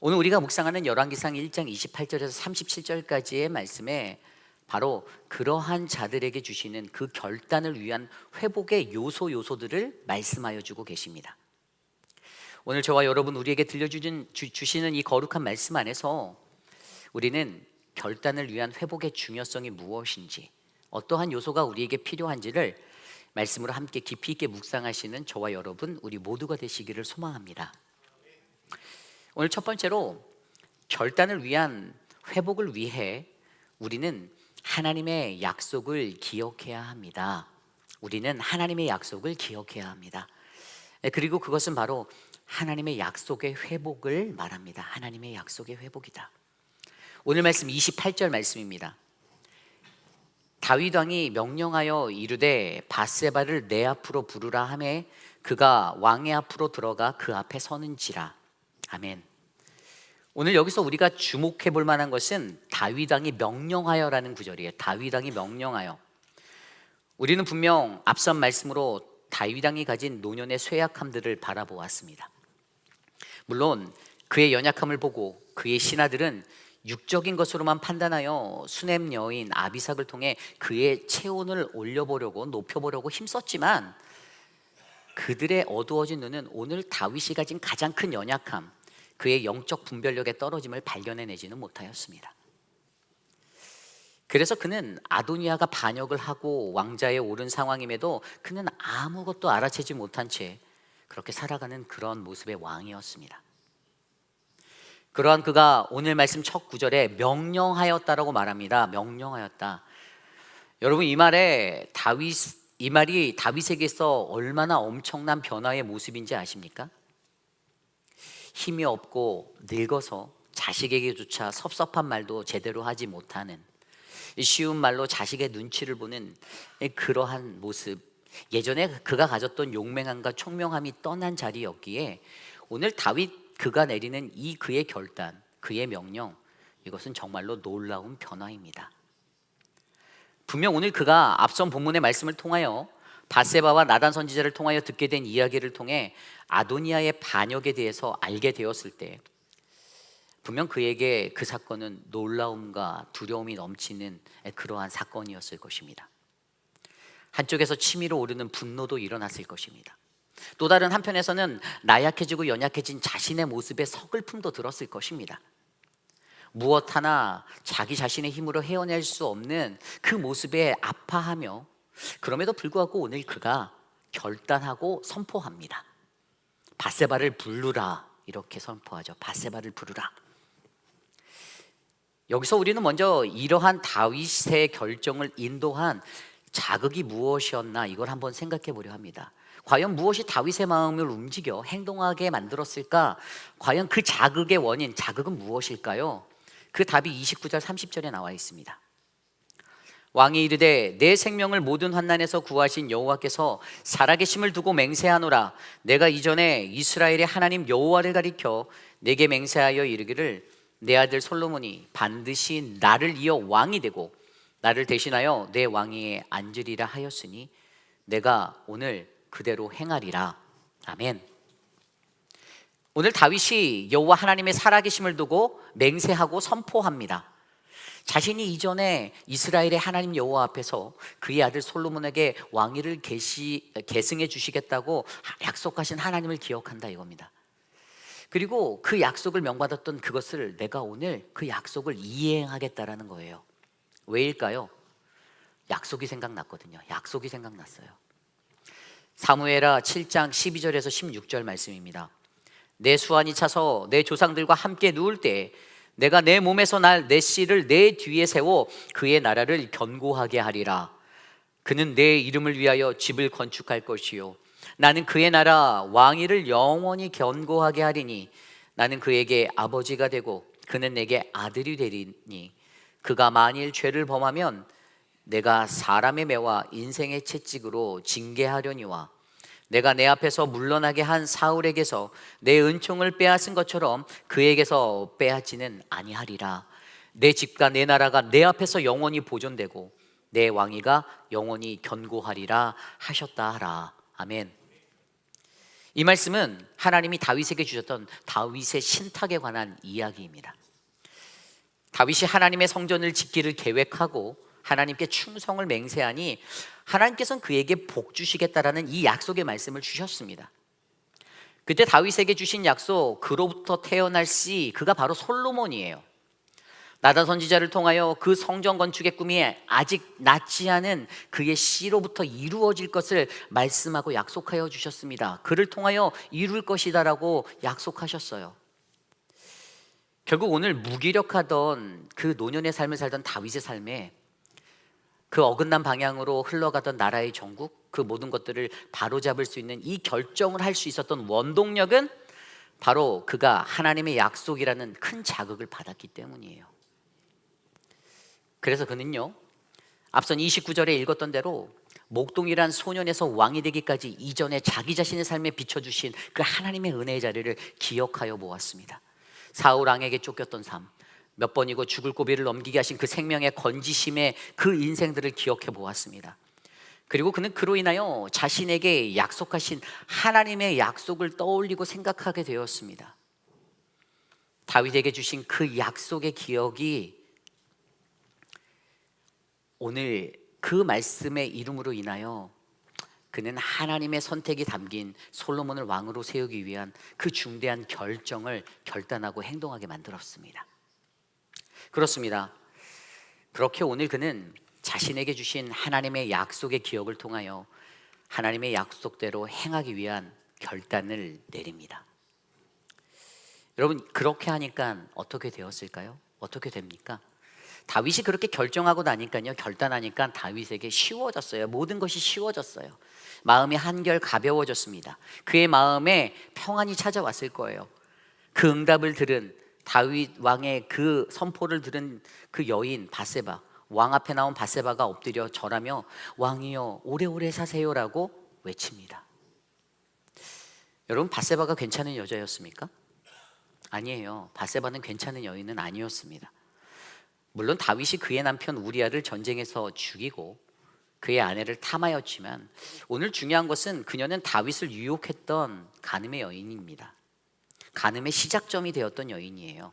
S2: 오늘 우리가 묵상하는 열왕기상 1장 28절에서 37절까지의 말씀에 바로 그러한 자들에게 주시는 그 결단을 위한 회복의 요소들을 말씀하여 주고 계십니다. 오늘 저와 여러분 우리에게 주시는 이 거룩한 말씀 안에서 우리는 결단을 위한 회복의 중요성이 무엇인지, 어떠한 요소가 우리에게 필요한지를 말씀으로 함께 깊이 있게 묵상하시는 저와 여러분 우리 모두가 되시기를 소망합니다. 오늘 첫 번째로 결단을 위한 회복을 위해 우리는 하나님의 약속을 기억해야 합니다. 우리는 하나님의 약속을 기억해야 합니다. 그리고 그것은 바로 하나님의 약속의 회복을 말합니다. 하나님의 약속의 회복이다. 오늘 말씀 28절 말씀입니다. 다윗 왕이 명령하여 이르되 밧세바를 내 앞으로 부르라 하매 그가 왕의 앞으로 들어가 그 앞에 서는지라. 아멘. 오늘 여기서 우리가 주목해 볼 만한 것은 다윗 왕이 명령하여라는 구절이에요. 다윗 왕이 명령하여. 우리는 분명 앞선 말씀으로 다윗 왕이 가진 노년의 쇠약함들을 바라보았습니다. 물론 그의 연약함을 보고 그의 신하들은 육적인 것으로만 판단하여 수넴 여인 아비삭을 통해 그의 체온을 올려보려고 높여보려고 힘썼지만 그들의 어두워진 눈은 오늘 다윗이 가진 가장 큰 연약함, 그의 영적 분별력의 떨어짐을 발견해내지는 못하였습니다. 그래서 그는 아도니아가 반역을 하고 왕자에 오른 상황임에도 그는 아무것도 알아채지 못한 채 그렇게 살아가는 그런 모습의 왕이었습니다. 그러한 그가 오늘 말씀 첫 구절에 명령하였다라고 말합니다. 명령하였다. 여러분 이 말이 다윗에게서 얼마나 엄청난 변화의 모습인지 아십니까? 힘이 없고 늙어서 자식에게조차 섭섭한 말도 제대로 하지 못하는, 쉬운 말로 자식의 눈치를 보는 그러한 모습, 예전에 그가 가졌던 용맹함과 총명함이 떠난 자리였기에 오늘 다윗 그가 내리는 이 그의 결단, 그의 명령, 이것은 정말로 놀라운 변화입니다. 분명 오늘 그가 앞선 본문의 말씀을 통하여 밧세바와 나단 선지자를 통하여 듣게 된 이야기를 통해 아도니아의 반역에 대해서 알게 되었을 때 분명 그에게 그 사건은 놀라움과 두려움이 넘치는 그러한 사건이었을 것입니다. 한쪽에서 치밀어 오르는 분노도 일어났을 것입니다. 또 다른 한편에서는 나약해지고 연약해진 자신의 모습에 서글픔도 들었을 것입니다. 무엇 하나 자기 자신의 힘으로 헤어낼 수 없는 그 모습에 아파하며, 그럼에도 불구하고 오늘 그가 결단하고 선포합니다. 밧세바를 부르라, 이렇게 선포하죠. 밧세바를 부르라. 여기서 우리는 먼저 이러한 다윗의 결정을 인도한 자극이 무엇이었나, 이걸 한번 생각해 보려 합니다. 과연 무엇이 다윗의 마음을 움직여 행동하게 만들었을까? 과연 그 자극의 원인, 자극은 무엇일까요? 그 답이 29절 30절에 나와 있습니다. 왕이 이르되 내 생명을 모든 환난에서 구하신 여호와께서 살아계심을 두고 맹세하노라. 내가 이전에 이스라엘의 하나님 여호와를 가리켜 내게 맹세하여 이르기를 내 아들 솔로몬이 반드시 나를 이어 왕이 되고 나를 대신하여 내 왕위에 앉으리라 하였으니 내가 오늘 그대로 행하리라. 아멘. 오늘 다윗이 여호와 하나님의 살아계심을 두고 맹세하고 선포합니다. 자신이 이전에 이스라엘의 하나님 여호와 앞에서 그의 아들 솔로몬에게 왕위를 계승해 주시겠다고 약속하신 하나님을 기억한다 이겁니다. 그리고 그 약속을 명받았던 그것을 내가 오늘 그 약속을 이행하겠다라는 거예요. 왜일까요? 약속이 생각났거든요. 약속이 생각났어요. 사무엘하 7장 12절에서 16절 말씀입니다. 내 수완이 차서 내 조상들과 함께 누울 때 내가 내 몸에서 날 내 씨를 내 뒤에 세워 그의 나라를 견고하게 하리라. 그는 내 이름을 위하여 집을 건축할 것이요 나는 그의 나라 왕위를 영원히 견고하게 하리니 나는 그에게 아버지가 되고 그는 내게 아들이 되리니 그가 만일 죄를 범하면 내가 사람의 매와 인생의 채찍으로 징계하려니와 내가 내 앞에서 물러나게 한 사울에게서 내 은총을 빼앗은 것처럼 그에게서 빼앗지는 아니하리라. 내 집과 내 나라가 내 앞에서 영원히 보존되고 내 왕위가 영원히 견고하리라 하셨다 하라. 아멘. 이 말씀은 하나님이 다윗에게 주셨던 다윗의 신탁에 관한 이야기입니다. 다윗이 하나님의 성전을 짓기를 계획하고 하나님께 충성을 맹세하니 하나님께서는 그에게 복 주시겠다라는 이 약속의 말씀을 주셨습니다. 그때 다윗에게 주신 약속, 그로부터 태어날 씨, 그가 바로 솔로몬이에요. 나단 선지자를 통하여 그 성전 건축의 꿈이 아직 낫지 않은 그의 씨로부터 이루어질 것을 말씀하고 약속하여 주셨습니다. 그를 통하여 이룰 것이다라고 약속하셨어요. 결국 오늘 무기력하던 그 노년의 삶을 살던 다윗의 삶에 그 어긋난 방향으로 흘러가던 나라의 전국, 그 모든 것들을 바로잡을 수 있는 이 결정을 할 수 있었던 원동력은 바로 그가 하나님의 약속이라는 큰 자극을 받았기 때문이에요. 그래서 그는요, 앞선 29절에 읽었던 대로 목동이란 소년에서 왕이 되기까지 이전에 자기 자신의 삶에 비춰주신 그 하나님의 은혜의 자리를 기억하여 보았습니다. 사울 왕에게 쫓겼던 삶, 몇 번이고 죽을 고비를 넘기게 하신 그 생명의 건지심의 그 인생들을 기억해 보았습니다. 그리고 그는 그로 인하여 자신에게 약속하신 하나님의 약속을 떠올리고 생각하게 되었습니다. 다윗에게 주신 그 약속의 기억이 오늘 그 말씀의 이름으로 인하여 그는 하나님의 선택이 담긴 솔로몬을 왕으로 세우기 위한 그 중대한 결정을 결단하고 행동하게 만들었습니다. 그렇습니다. 그렇게 오늘 그는 자신에게 주신 하나님의 약속의 기억을 통하여 하나님의 약속대로 행하기 위한 결단을 내립니다. 여러분, 그렇게 하니까 어떻게 되었을까요? 어떻게 됩니까? 다윗이 그렇게 결정하고 나니까요, 결단하니까 다윗에게 쉬워졌어요. 모든 것이 쉬워졌어요. 마음이 한결 가벼워졌습니다. 그의 마음에 평안이 찾아왔을 거예요. 그 응답을 들은 다윗 왕의 그 선포를 들은 그 여인 바세바, 왕 앞에 나온 바세바가 엎드려 절하며 왕이여 오래오래 사세요라고 외칩니다. 여러분, 바세바가 괜찮은 여자였습니까? 아니에요. 바세바는 괜찮은 여인은 아니었습니다. 물론 다윗이 그의 남편 우리아를 전쟁에서 죽이고 그의 아내를 탐하였지만 오늘 중요한 것은 그녀는 다윗을 유혹했던 간음의 여인입니다. 간음의 시작점이 되었던 여인이에요.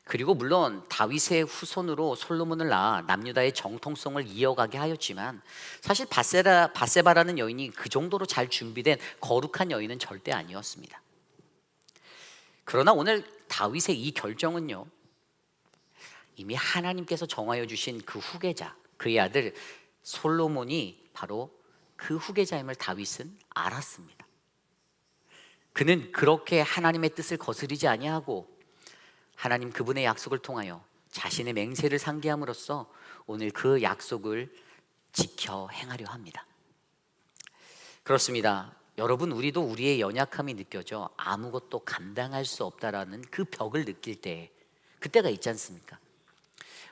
S2: 그리고 물론 다윗의 후손으로 솔로몬을 낳아 남유다의 정통성을 이어가게 하였지만 사실 바세바라는 여인이 그 정도로 잘 준비된 거룩한 여인은 절대 아니었습니다. 그러나 오늘 다윗의 이 결정은요, 이미 하나님께서 정하여 주신 그 후계자, 그의 아들 솔로몬이 바로 그 후계자임을 다윗은 알았습니다. 그는 그렇게 하나님의 뜻을 거스르지 아니하고 하나님 그분의 약속을 통하여 자신의 맹세를 상기함으로써 오늘 그 약속을 지켜 행하려 합니다. 그렇습니다. 여러분, 우리도 우리의 연약함이 느껴져 아무것도 감당할 수 없다라는 그 벽을 느낄 때, 그때가 있지 않습니까?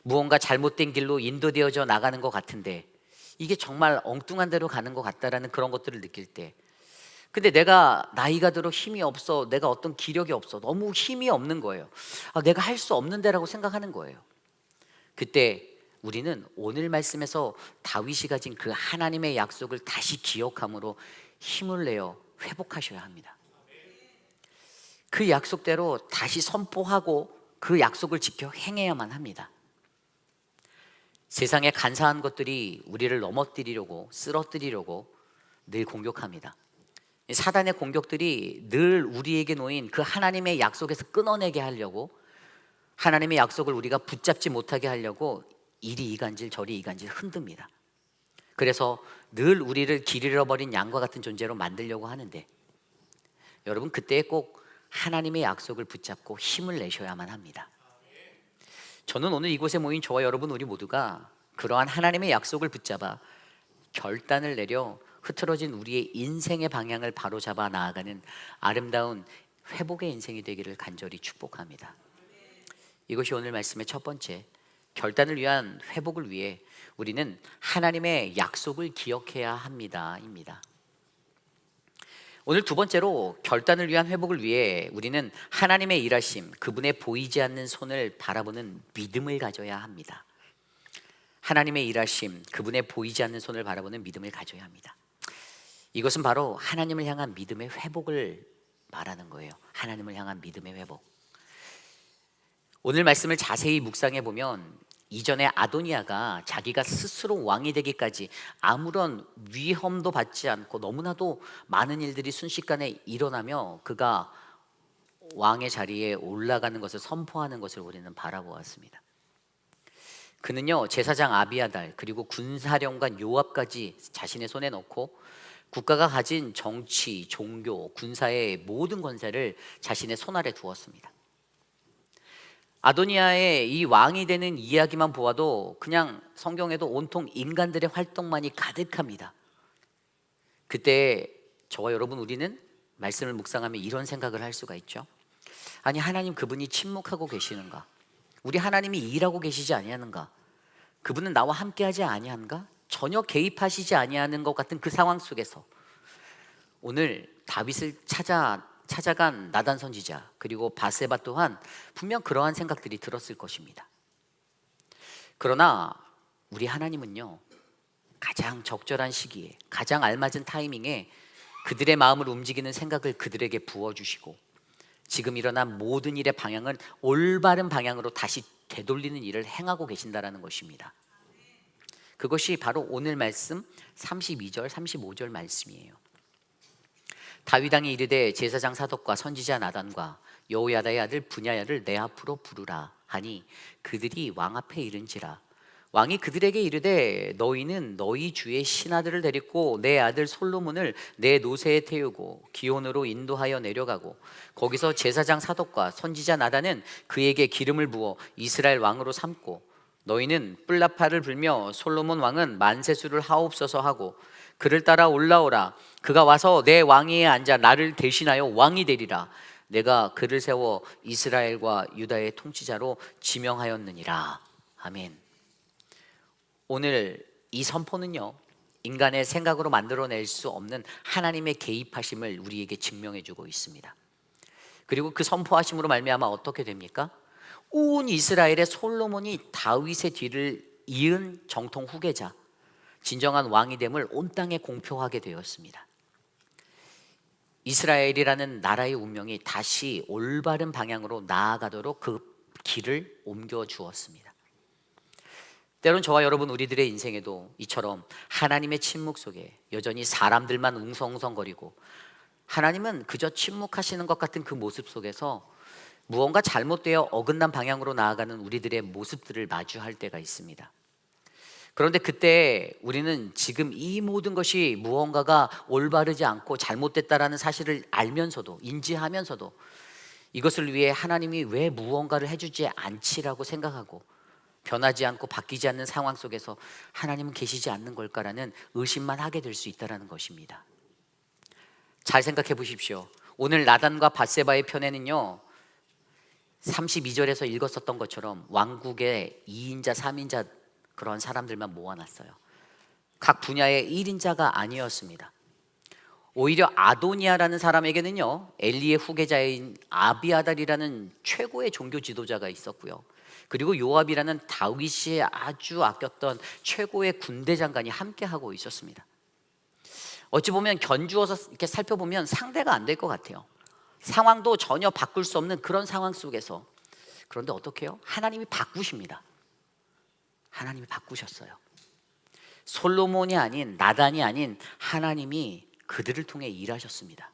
S2: 무언가 잘못된 길로 인도되어져 나가는 것 같은데 이게 정말 엉뚱한 데로 가는 것 같다라는 그런 것들을 느낄 때, 근데 내가 나이가 들어 힘이 없어, 내가 어떤 기력이 없어, 너무 힘이 없는 거예요. 내가 할 수 없는 데라고 생각하는 거예요. 그때 우리는 오늘 말씀에서 다윗이 가진 그 하나님의 약속을 다시 기억함으로 힘을 내어 회복하셔야 합니다. 그 약속대로 다시 선포하고 그 약속을 지켜 행해야만 합니다. 세상의 간사한 것들이 우리를 넘어뜨리려고, 쓰러뜨리려고 늘 공격합니다. 사단의 공격들이 늘 우리에게 놓인 그 하나님의 약속에서 끊어내게 하려고, 하나님의 약속을 우리가 붙잡지 못하게 하려고 이리 이간질 저리 이간질 흔듭니다. 그래서 늘 우리를 길 잃어버린 양과 같은 존재로 만들려고 하는데, 여러분, 그때 꼭 하나님의 약속을 붙잡고 힘을 내셔야만 합니다. 저는 오늘 이곳에 모인 저와 여러분 우리 모두가 그러한 하나님의 약속을 붙잡아 결단을 내려 흐트러진 우리의 인생의 방향을 바로잡아 나아가는 아름다운 회복의 인생이 되기를 간절히 축복합니다. 이것이 오늘 말씀의 첫 번째, 결단을 위한 회복을 위해 우리는 하나님의 약속을 기억해야 합니다. 입니다. 오늘 두 번째로 결단을 위한 회복을 위해 우리는 하나님의 일하심, 그분의 보이지 않는 손을 바라보는 믿음을 가져야 합니다. 하나님의 일하심, 그분의 보이지 않는 손을 바라보는 믿음을 가져야 합니다. 이것은 바로 하나님을 향한 믿음의 회복을 말하는 거예요. 하나님을 향한 믿음의 회복. 오늘 말씀을 자세히 묵상해 보면 이전에 아도니아가 자기가 스스로 왕이 되기까지 아무런 위험도 받지 않고 너무나도 많은 일들이 순식간에 일어나며 그가 왕의 자리에 올라가는 것을 선포하는 것을 우리는 바라보았습니다. 그는요, 제사장 아비아달 그리고 군사령관 요압까지 자신의 손에 넣고 국가가 가진 정치, 종교, 군사의 모든 권세를 자신의 손 아래 두었습니다. 아도니아의 이 왕이 되는 이야기만 보아도 그냥 성경에도 온통 인간들의 활동만이 가득합니다. 그때 저와 여러분 우리는 말씀을 묵상하며 이런 생각을 할 수가 있죠. 아니, 하나님 그분이 침묵하고 계시는가? 우리 하나님이 일하고 계시지 아니하는가? 그분은 나와 함께하지 아니한가? 전혀 개입하시지 아니하는 것 같은 그 상황 속에서 오늘 다윗을 찾아간 나단 선지자 그리고 바세바 또한 분명 그러한 생각들이 들었을 것입니다. 그러나 우리 하나님은요, 가장 적절한 시기에 가장 알맞은 타이밍에 그들의 마음을 움직이는 생각을 그들에게 부어주시고 지금 일어난 모든 일의 방향을 올바른 방향으로 다시 되돌리는 일을 행하고 계신다라는 것입니다. 그것이 바로 오늘 말씀 32절 35절 말씀이에요. 다윗 왕이 이르되 제사장 사독과 선지자 나단과 여호야다의 아들 분야야를 내 앞으로 부르라 하니 그들이 왕 앞에 이른지라. 왕이 그들에게 이르되 너희는 너희 주의 신하들을 데리고 내 아들 솔로몬을 내 노새에 태우고 기온으로 인도하여 내려가고 거기서 제사장 사독과 선지자 나단은 그에게 기름을 부어 이스라엘 왕으로 삼고 너희는 뿔나파를 불며 솔로몬 왕은 만세수를 하옵소서 하고 그를 따라 올라오라. 그가 와서 내 왕위에 앉아 나를 대신하여 왕이 되리라. 내가 그를 세워 이스라엘과 유다의 통치자로 지명하였느니라. 아멘. 오늘 이 선포는요, 인간의 생각으로 만들어낼 수 없는 하나님의 개입하심을 우리에게 증명해 주고 있습니다. 그리고 그 선포하심으로 말미암아 어떻게 됩니까? 온 이스라엘의 솔로몬이 다윗의 뒤를 이은 정통 후계자, 진정한 왕이 됨을 온 땅에 공표하게 되었습니다. 이스라엘이라는 나라의 운명이 다시 올바른 방향으로 나아가도록 그 길을 옮겨 주었습니다. 때론 저와 여러분 우리들의 인생에도 이처럼 하나님의 침묵 속에 여전히 사람들만 웅성웅성거리고 하나님은 그저 침묵하시는 것 같은 그 모습 속에서 무언가 잘못되어 어긋난 방향으로 나아가는 우리들의 모습들을 마주할 때가 있습니다. 그런데 그때 우리는 지금 이 모든 것이 무언가가 올바르지 않고 잘못됐다라는 사실을 알면서도 인지하면서도 이것을 위해 하나님이 왜 무언가를 해주지 않지라고 생각하고 변하지 않고 바뀌지 않는 상황 속에서 하나님은 계시지 않는 걸까라는 의심만 하게 될 수 있다는 것입니다. 잘 생각해 보십시오. 오늘 나단과 밧세바의 편에는요 32절에서 읽었었던 것처럼 왕국의 2인자 3인자 그런 사람들만 모아놨어요. 각 분야의 1인자가 아니었습니다. 오히려 아도니아라는 사람에게는요 엘리의 후계자인 아비아달이라는 최고의 종교 지도자가 있었고요, 그리고 요압이라는 다윗이 아주 아꼈던 최고의 군대 장관이 함께하고 있었습니다. 어찌 보면 견주어서 이렇게 살펴보면 상대가 안 될 것 같아요. 상황도 전혀 바꿀 수 없는 그런 상황 속에서, 그런데 어떻게 해요? 하나님이 바꾸십니다. 하나님이 바꾸셨어요. 솔로몬이 아닌 나단이 아닌 하나님이 그들을 통해 일하셨습니다.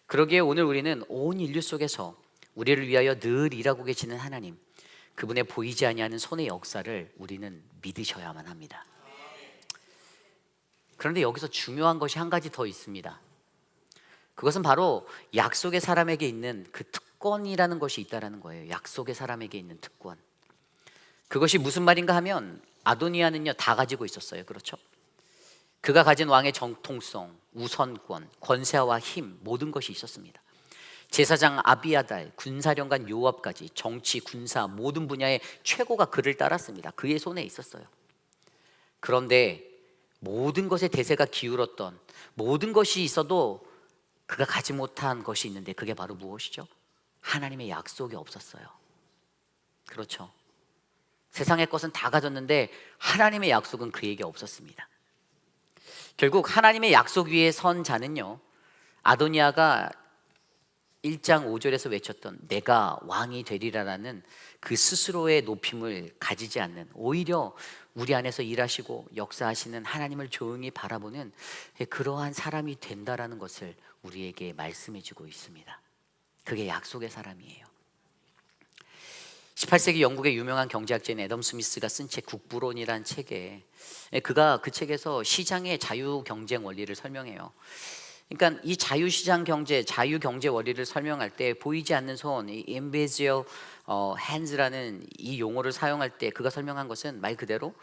S2: 그러기에 오늘 우리는 온 인류 속에서 우리를 위하여 늘 일하고 계시는 하나님, 그분의 보이지 아니하는 손의 역사를 우리는 믿으셔야만 합니다. 그런데 여기서 중요한 것이 한 가지 더 있습니다. 그것은 바로 약속의 사람에게 있는 그 특권이라는 것이 있다라는 거예요. 약속의 사람에게 있는 특권. 그것이 무슨 말인가 하면 아도니아는요 다 가지고 있었어요. 그렇죠? 그가 가진 왕의 정통성, 우선권, 권세와 힘, 모든 것이 있었습니다. 제사장 아비아달, 군사령관 요압까지 정치, 군사 모든 분야의 최고가 그를 따랐습니다. 그의 손에 있었어요. 그런데 모든 것에 대세가 기울었던, 모든 것이 있어도 그가 가지 못한 것이 있는데 그게 바로 무엇이죠? 하나님의 약속이 없었어요. 그렇죠. 세상의 것은 다 가졌는데 하나님의 약속은 그에게 없었습니다. 결국 하나님의 약속 위에 선 자는요, 아도니아가 1장 5절에서 외쳤던 내가 왕이 되리라라는 그 스스로의 높임을 가지지 않는, 오히려 우리 안에서 일하시고 역사하시는 하나님을 조용히 바라보는 그러한 사람이 된다라는 것을 우리에게 말씀해 주고 있습니다. 그게 약속의 사람이에요. 18세기 영국의 유명한 경제학자인 애덤 스미스가 쓴 책 국부론이라는 책에, 그가 그 책에서 시장의 자유 경쟁 원리를 설명해요. 그러니까 이 자유시장 경제, 자유 경제 원리를 설명할 때 보이지 않는 손, 이 invisible hands라는 이 용어를 사용할 때 그가 설명한 것은 말 그대로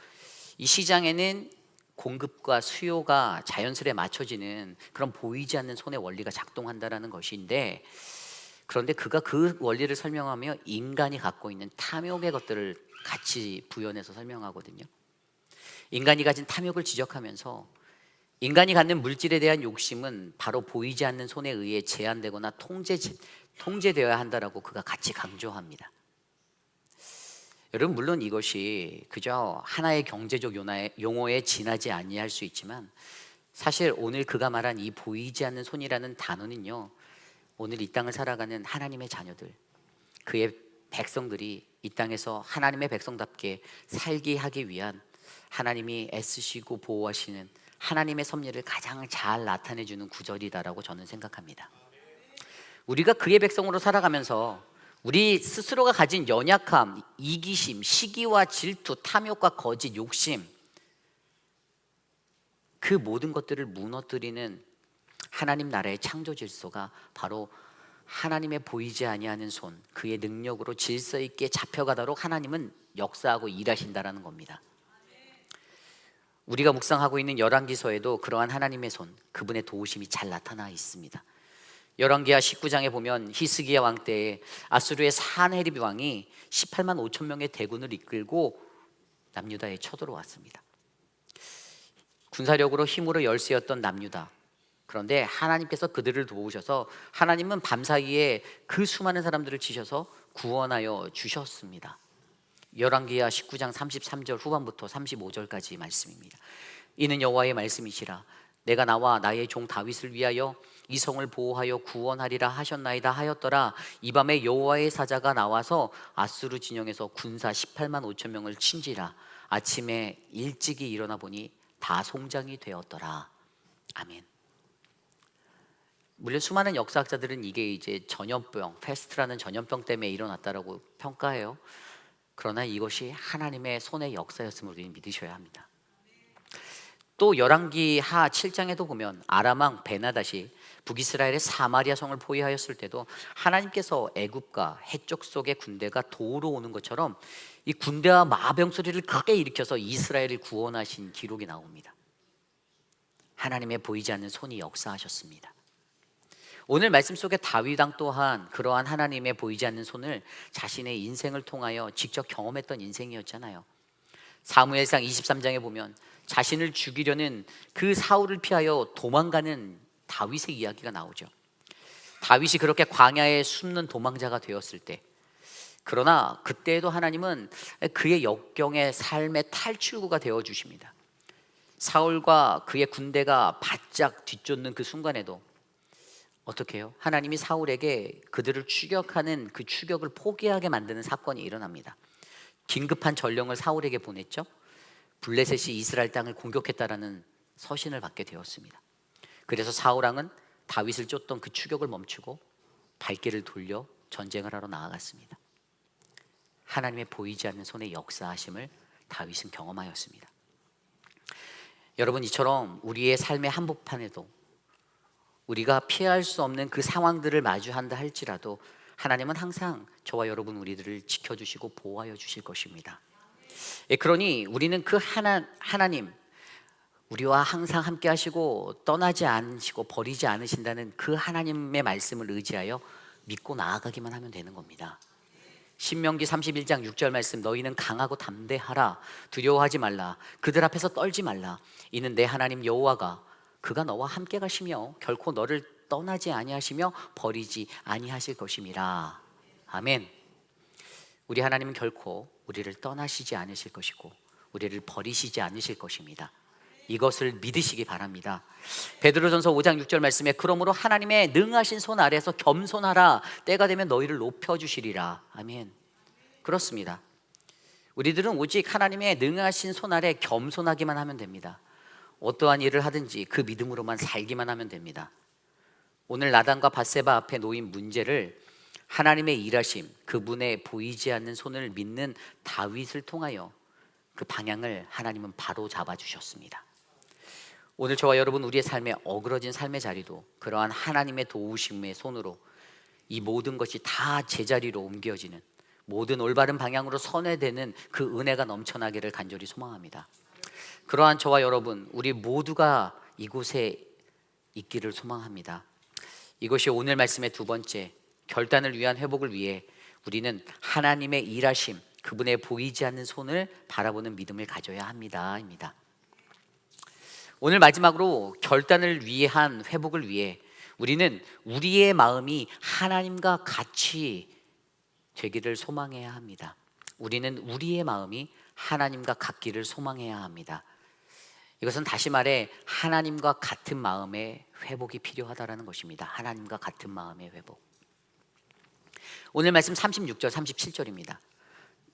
S2: 이 시장에는 공급과 수요가 자연스레 맞춰지는 그런 보이지 않는 손의 원리가 작동한다라는 것인데, 그런데 그가 그 원리를 설명하며 인간이 갖고 있는 탐욕의 것들을 같이 부연해서 설명하거든요. 인간이 가진 탐욕을 지적하면서 인간이 갖는 물질에 대한 욕심은 바로 보이지 않는 손에 의해 제한되거나 통제되어야 한다라고 그가 같이 강조합니다. 여러분, 물론 이것이 그저 하나의 경제적 용어에 지나지 아니할 수 있지만, 사실 오늘 그가 말한 이 보이지 않는 손이라는 단어는요, 오늘 이 땅을 살아가는 하나님의 자녀들, 그의 백성들이 이 땅에서 하나님의 백성답게 살게 하기 위한 하나님이 애쓰시고 보호하시는 하나님의 섭리를 가장 잘 나타내주는 구절이다라고 저는 생각합니다. 우리가 그의 백성으로 살아가면서 우리 스스로가 가진 연약함, 이기심, 시기와 질투, 탐욕과 거짓, 욕심, 그 모든 것들을 무너뜨리는 하나님 나라의 창조 질서가 바로 하나님의 보이지 아니하는 손, 그의 능력으로 질서 있게 잡혀가도록 하나님은 역사하고 일하신다라는 겁니다. 우리가 묵상하고 있는 열왕기서에도 그러한 하나님의 손, 그분의 도우심이 잘 나타나 있습니다. 열왕기하 19장에 보면 히스기야 왕 때에 아수르의 산헤립 왕이 18만 5천 명의 대군을 이끌고 남유다에 쳐들어왔습니다. 군사력으로 힘으로 열세였던 남유다. 그런데 하나님께서 그들을 도우셔서 하나님은 밤사이에 그 수많은 사람들을 치셔서 구원하여 주셨습니다. 열왕기하 19장 33절 후반부터 35절까지 말씀입니다. 이는 여호와의 말씀이시라. 내가 나와 나의 종 다윗을 위하여 이 성을 보호하여 구원하리라 하셨나이다 하였더라. 이 밤에 여호와의 사자가 나와서 아수르 진영에서 군사 18만 5천 명을 친지라. 아침에 일찍이 일어나 보니 다 송장이 되었더라. 아멘. 물론 수많은 역사학자들은 이게 이제 전염병, 패스트라는 전염병 때문에 일어났다라고 평가해요. 그러나 이것이 하나님의 손의 역사였음을 우리는 믿으셔야 합니다. 또 열왕기하 7장에도 보면 아람 왕 베나닷이 북이스라엘의 사마리아 성을 포위하였을 때도 하나님께서 애굽과 해쪽 속의 군대가 도우러 오는 것처럼 이 군대와 마병 소리를 크게 일으켜서 이스라엘을 구원하신 기록이 나옵니다. 하나님의 보이지 않는 손이 역사하셨습니다. 오늘 말씀 속에 다윗 왕 또한 그러한 하나님의 보이지 않는 손을 자신의 인생을 통하여 직접 경험했던 인생이었잖아요. 사무엘상 23장에 보면 자신을 죽이려는 그 사울을 피하여 도망가는 다윗의 이야기가 나오죠. 다윗이 그렇게 광야에 숨는 도망자가 되었을 때, 그러나 그때에도 하나님은 그의 역경의 삶의 탈출구가 되어 주십니다. 사울과 그의 군대가 바짝 뒤쫓는 그 순간에도 어떻게 해요? 하나님이 사울에게 그들을 추격하는 그 추격을 포기하게 만드는 사건이 일어납니다. 긴급한 전령을 사울에게 보냈죠. 블레셋이 이스라엘 땅을 공격했다라는 서신을 받게 되었습니다. 그래서 사울 왕은 다윗을 쫓던 그 추격을 멈추고 발길을 돌려 전쟁을 하러 나아갔습니다. 하나님의 보이지 않는 손의 역사하심을 다윗은 경험하였습니다. 여러분, 이처럼 우리의 삶의 한복판에도 우리가 피할 수 없는 그 상황들을 마주한다 할지라도 하나님은 항상 저와 여러분 우리들을 지켜주시고 보호하여 주실 것입니다. 그러니 우리는 그 하나님, 우리와 항상 함께 하시고 떠나지 않으시고 버리지 않으신다는 그 하나님의 말씀을 의지하여 믿고 나아가기만 하면 되는 겁니다. 신명기 31장 6절 말씀, 너희는 강하고 담대하라. 두려워하지 말라. 그들 앞에서 떨지 말라. 이는 내 하나님 여호와가 그가 너와 함께 가시며 결코 너를 떠나지 아니하시며 버리지 아니하실 것임이라. 아멘. 우리 하나님은 결코 우리를 떠나시지 않으실 것이고 우리를 버리시지 않으실 것입니다. 이것을 믿으시기 바랍니다. 베드로전서 5장 6절 말씀에 그러므로 하나님의 능하신 손 아래에서 겸손하라. 때가 되면 너희를 높여주시리라. 아멘. 그렇습니다. 우리들은 오직 하나님의 능하신 손 아래 겸손하기만 하면 됩니다. 어떠한 일을 하든지 그 믿음으로만 살기만 하면 됩니다. 오늘 나단과 밧세바 앞에 놓인 문제를 하나님의 일하심, 그분의 보이지 않는 손을 믿는 다윗을 통하여 그 방향을 하나님은 바로 잡아주셨습니다. 오늘 저와 여러분 우리의 삶에 어그러진 삶의 자리도 그러한 하나님의 도우심의 손으로 이 모든 것이 다 제자리로 옮겨지는, 모든 올바른 방향으로 선회되는 그 은혜가 넘쳐나기를 간절히 소망합니다. 그러한 저와 여러분 우리 모두가 이곳에 있기를 소망합니다. 이것이 오늘 말씀의 두 번째, 결단을 위한 회복을 위해 우리는 하나님의 일하심, 그분의 보이지 않는 손을 바라보는 믿음을 가져야 합니다. 오늘 마지막으로 결단을 위한 회복을 위해 우리는 우리의 마음이 하나님과 같이 되기를 소망해야 합니다. 우리는 우리의 마음이 하나님과 같기를 소망해야 합니다. 이것은 다시 말해 하나님과 같은 마음의 회복이 필요하다라는 것입니다. 하나님과 같은 마음의 회복. 오늘 말씀 36절 37절입니다.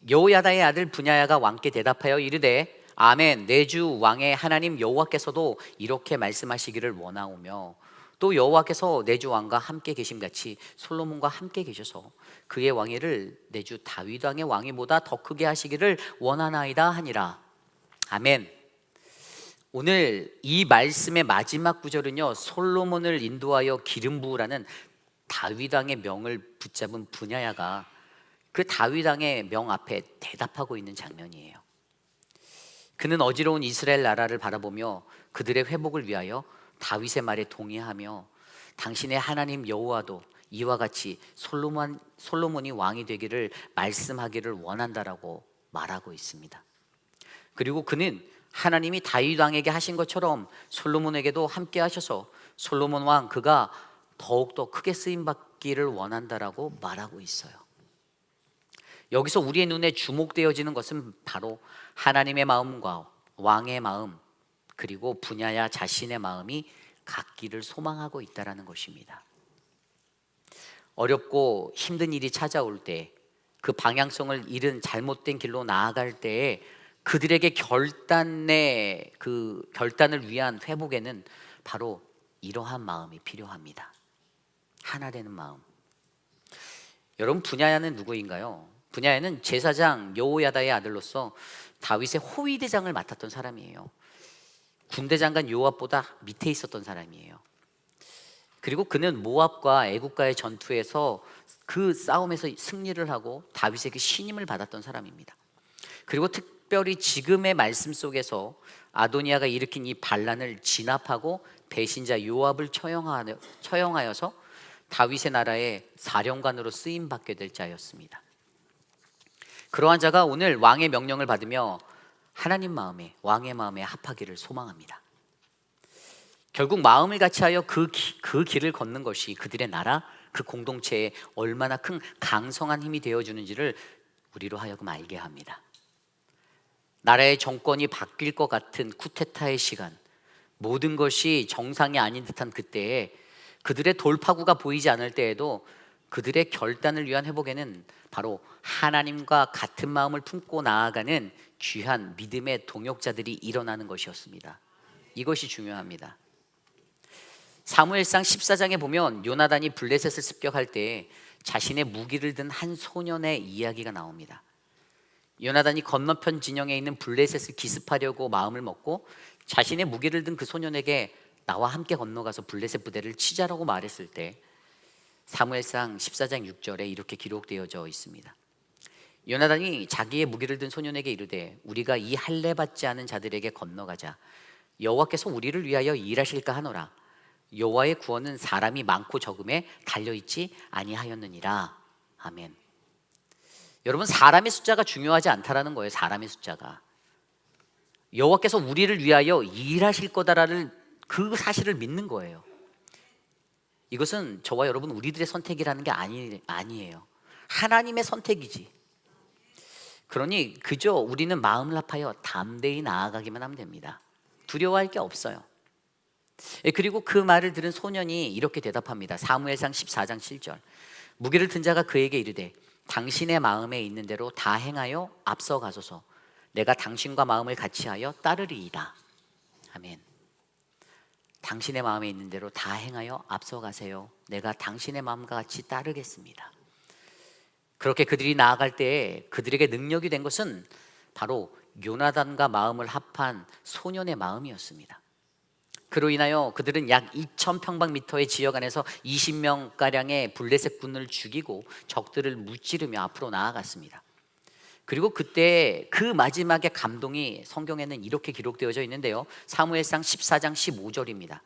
S2: 여호야다의 아들 분야야가 왕께 대답하여 이르되 아멘, 내 주 왕의 하나님 여호와께서도 이렇게 말씀하시기를 원하오며 또 여호와께서 내 주 왕과 함께 계심같이 솔로몬과 함께 계셔서 그의 왕위를 내 주 다윗 왕의 왕위보다 더 크게 하시기를 원하나이다 하니라. 아멘. 오늘 이 말씀의 마지막 구절은요, 솔로몬을 인도하여 기름 부으라는 다윗 왕의 명을 붙잡은 분야야가 그 다윗 왕의 명 앞에 대답하고 있는 장면이에요. 그는 어지러운 이스라엘 나라를 바라보며 그들의 회복을 위하여 다윗의 말에 동의하며 당신의 하나님 여호와도 이와 같이 솔로몬이 왕이 되기를 말씀하기를 원한다라고 말하고 있습니다. 그리고 그는 하나님이 다윗 왕에게 하신 것처럼 솔로몬에게도 함께 하셔서 솔로몬 왕 그가 더욱더 크게 쓰임받기를 원한다라고 말하고 있어요. 여기서 우리의 눈에 주목되어지는 것은 바로 하나님의 마음과 왕의 마음, 그리고 분야야 자신의 마음이 같기를 소망하고 있다는 것입니다. 어렵고 힘든 일이 찾아올 때, 그 방향성을 잃은 잘못된 길로 나아갈 때에 그들에게 결단을 위한 회복에는 바로 이러한 마음이 필요합니다. 하나 되는 마음. 여러분, 분야야는 누구인가요? 분야야는 제사장 여호야다의 아들로서 다윗의 호위대장을 맡았던 사람이에요. 군대 장관 요압보다 밑에 있었던 사람이에요. 그리고 그는 모압과 애국과의 전투에서 그 싸움에서 승리를 하고 다윗에게 신임을 받았던 사람입니다. 그리고 특별히 지금의 말씀 속에서 아도니아가 일으킨 이 반란을 진압하고 배신자 요압을 처형하여서 다윗의 나라의 사령관으로 쓰임받게 될 자였습니다. 그러한 자가 오늘 왕의 명령을 받으며 하나님 마음에, 왕의 마음에 합하기를 소망합니다. 결국 마음을 같이하여 그 길을 걷는 것이 그들의 나라, 그 공동체에 얼마나 큰 강성한 힘이 되어주는지를 우리로 하여금 알게 합니다. 나라의 정권이 바뀔 것 같은 쿠데타의 시간, 모든 것이 정상이 아닌 듯한 그때에 그들의 돌파구가 보이지 않을 때에도 그들의 결단을 위한 회복에는 바로 하나님과 같은 마음을 품고 나아가는 귀한 믿음의 동역자들이 일어나는 것이었습니다. 이것이 중요합니다. 사무엘상 14장에 보면 요나단이 블레셋을 습격할 때 자신의 무기를 든 한 소년의 이야기가 나옵니다. 요나단이 건너편 진영에 있는 블레셋을 기습하려고 마음을 먹고 자신의 무기를 든 그 소년에게 나와 함께 건너가서 블레셋 부대를 치자라고 말했을 때 사무엘상 14장 6절에 이렇게 기록되어져 있습니다. 요나단이 자기의 무기를 든 소년에게 이르되 우리가 이 할례 받지 않은 자들에게 건너가자. 여호와께서 우리를 위하여 일하실까 하노라. 여호와의 구원은 사람이 많고 적음에 달려있지 아니하였느니라. 아멘. 여러분, 사람의 숫자가 중요하지 않다라는 거예요. 사람의 숫자가. 여호와께서 우리를 위하여 일하실 거다라는 그 사실을 믿는 거예요. 이것은 저와 여러분 우리들의 선택이라는 게 아니에요. 하나님의 선택이지. 그러니 그저 우리는 마음을 합하여 담대히 나아가기만 하면 됩니다. 두려워할 게 없어요. 그리고 그 말을 들은 소년이 이렇게 대답합니다. 사무엘상 14장 7절. 무기를 든 자가 그에게 이르되 당신의 마음에 있는 대로 다 행하여 앞서가소서. 내가 당신과 마음을 같이하여 따르리이다. 아멘. 당신의 마음에 있는 대로 다 행하여 앞서가세요. 내가 당신의 마음과 같이 따르겠습니다. 그렇게 그들이 나아갈 때에 그들에게 능력이 된 것은 바로 요나단과 마음을 합한 소년의 마음이었습니다. 그로 인하여 그들은 약 2000평방미터의 지역 안에서 20명가량의 블레셋군을 죽이고 적들을 무찌르며 앞으로 나아갔습니다. 그리고 그때 그 마지막의 감동이 성경에는 이렇게 기록되어져 있는데요. 사무엘상 14장 15절입니다.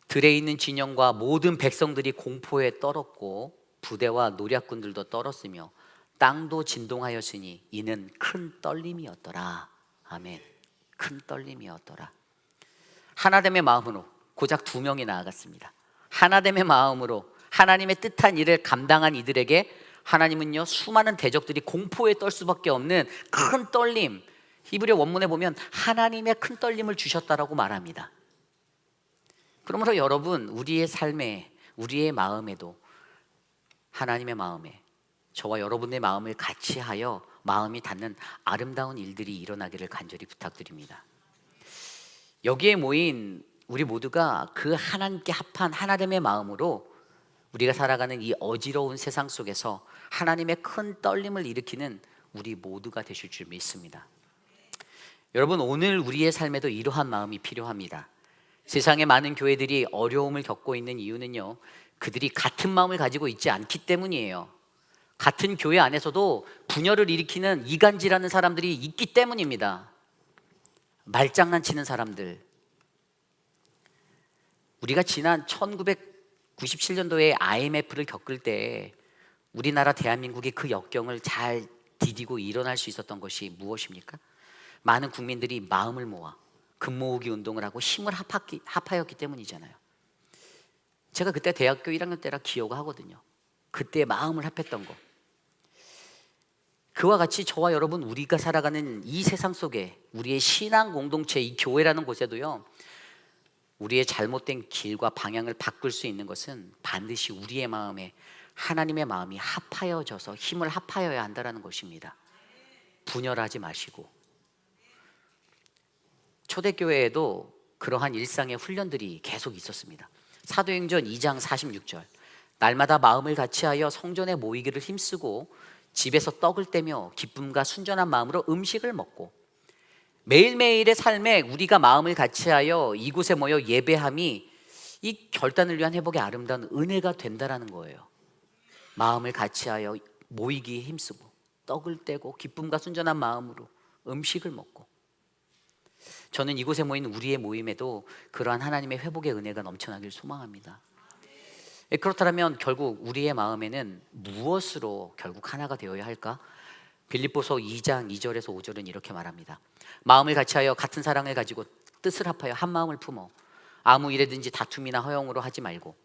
S2: 들에 있는 진영과 모든 백성들이 공포에 떨었고 부대와 노략군들도 떨었으며 땅도 진동하였으니 이는 큰 떨림이었더라. 아멘. 큰 떨림이었더라. 하나됨의 마음으로 고작 2명이 나아갔습니다. 하나됨의 마음으로 하나님의 뜻한 일을 감당한 이들에게 하나님은요, 수많은 대적들이 공포에 떨 수밖에 없는 큰 떨림, 히브리 원문에 보면 하나님의 큰 떨림을 주셨다라고 말합니다. 그러므로 여러분, 우리의 삶에, 우리의 마음에도 하나님의 마음에 저와 여러분의 마음을 같이 하여 마음이 닿는 아름다운 일들이 일어나기를 간절히 부탁드립니다. 여기에 모인 우리 모두가 그 하나님께 합한 하나됨의 마음으로 우리가 살아가는 이 어지러운 세상 속에서 하나님의 큰 떨림을 일으키는 우리 모두가 되실 줄 믿습니다. 여러분, 오늘 우리의 삶에도 이러한 마음이 필요합니다. 세상의 많은 교회들이 어려움을 겪고 있는 이유는요, 그들이 같은 마음을 가지고 있지 않기 때문이에요. 같은 교회 안에서도 분열을 일으키는 이간질하는 사람들이 있기 때문입니다. 말장난치는 사람들. 우리가 지난 1997년도에 IMF를 겪을 때 우리나라 대한민국이 그 역경을 잘 디디고 일어날 수 있었던 것이 무엇입니까? 많은 국민들이 마음을 모아 금 모으기 운동을 하고 힘을 합하였기 때문이잖아요. 제가 그때 대학교 1학년 때라 기억하거든요. 그때 마음을 합했던 거. 그와 같이 저와 여러분, 우리가 살아가는 이 세상 속에 우리의 신앙 공동체, 이 교회라는 곳에도요, 우리의 잘못된 길과 방향을 바꿀 수 있는 것은 반드시 우리의 마음에 하나님의 마음이 합하여져서 힘을 합하여야 한다는 것입니다. 분열하지 마시고. 초대교회에도 그러한 일상의 훈련들이 계속 있었습니다. 사도행전 2장 46절. 날마다 마음을 같이하여 성전에 모이기를 힘쓰고 집에서 떡을 떼며 기쁨과 순전한 마음으로 음식을 먹고, 매일매일의 삶에 우리가 마음을 같이하여 이곳에 모여 예배함이 이 결단을 위한 회복의 아름다운 은혜가 된다라는 거예요. 마음을 같이하여 모이기에 힘쓰고 떡을 떼고 기쁨과 순전한 마음으로 음식을 먹고. 저는 이곳에 모인 우리의 모임에도 그러한 하나님의 회복의 은혜가 넘쳐나길 소망합니다. 그렇다면 결국 우리의 마음에는 무엇으로 결국 하나가 되어야 할까? 빌립보서 2장 2절에서 5절은 이렇게 말합니다. 마음을 같이하여 같은 사랑을 가지고 뜻을 합하여 한 마음을 품어 아무 일에든지 다툼이나 허용으로 하지 말고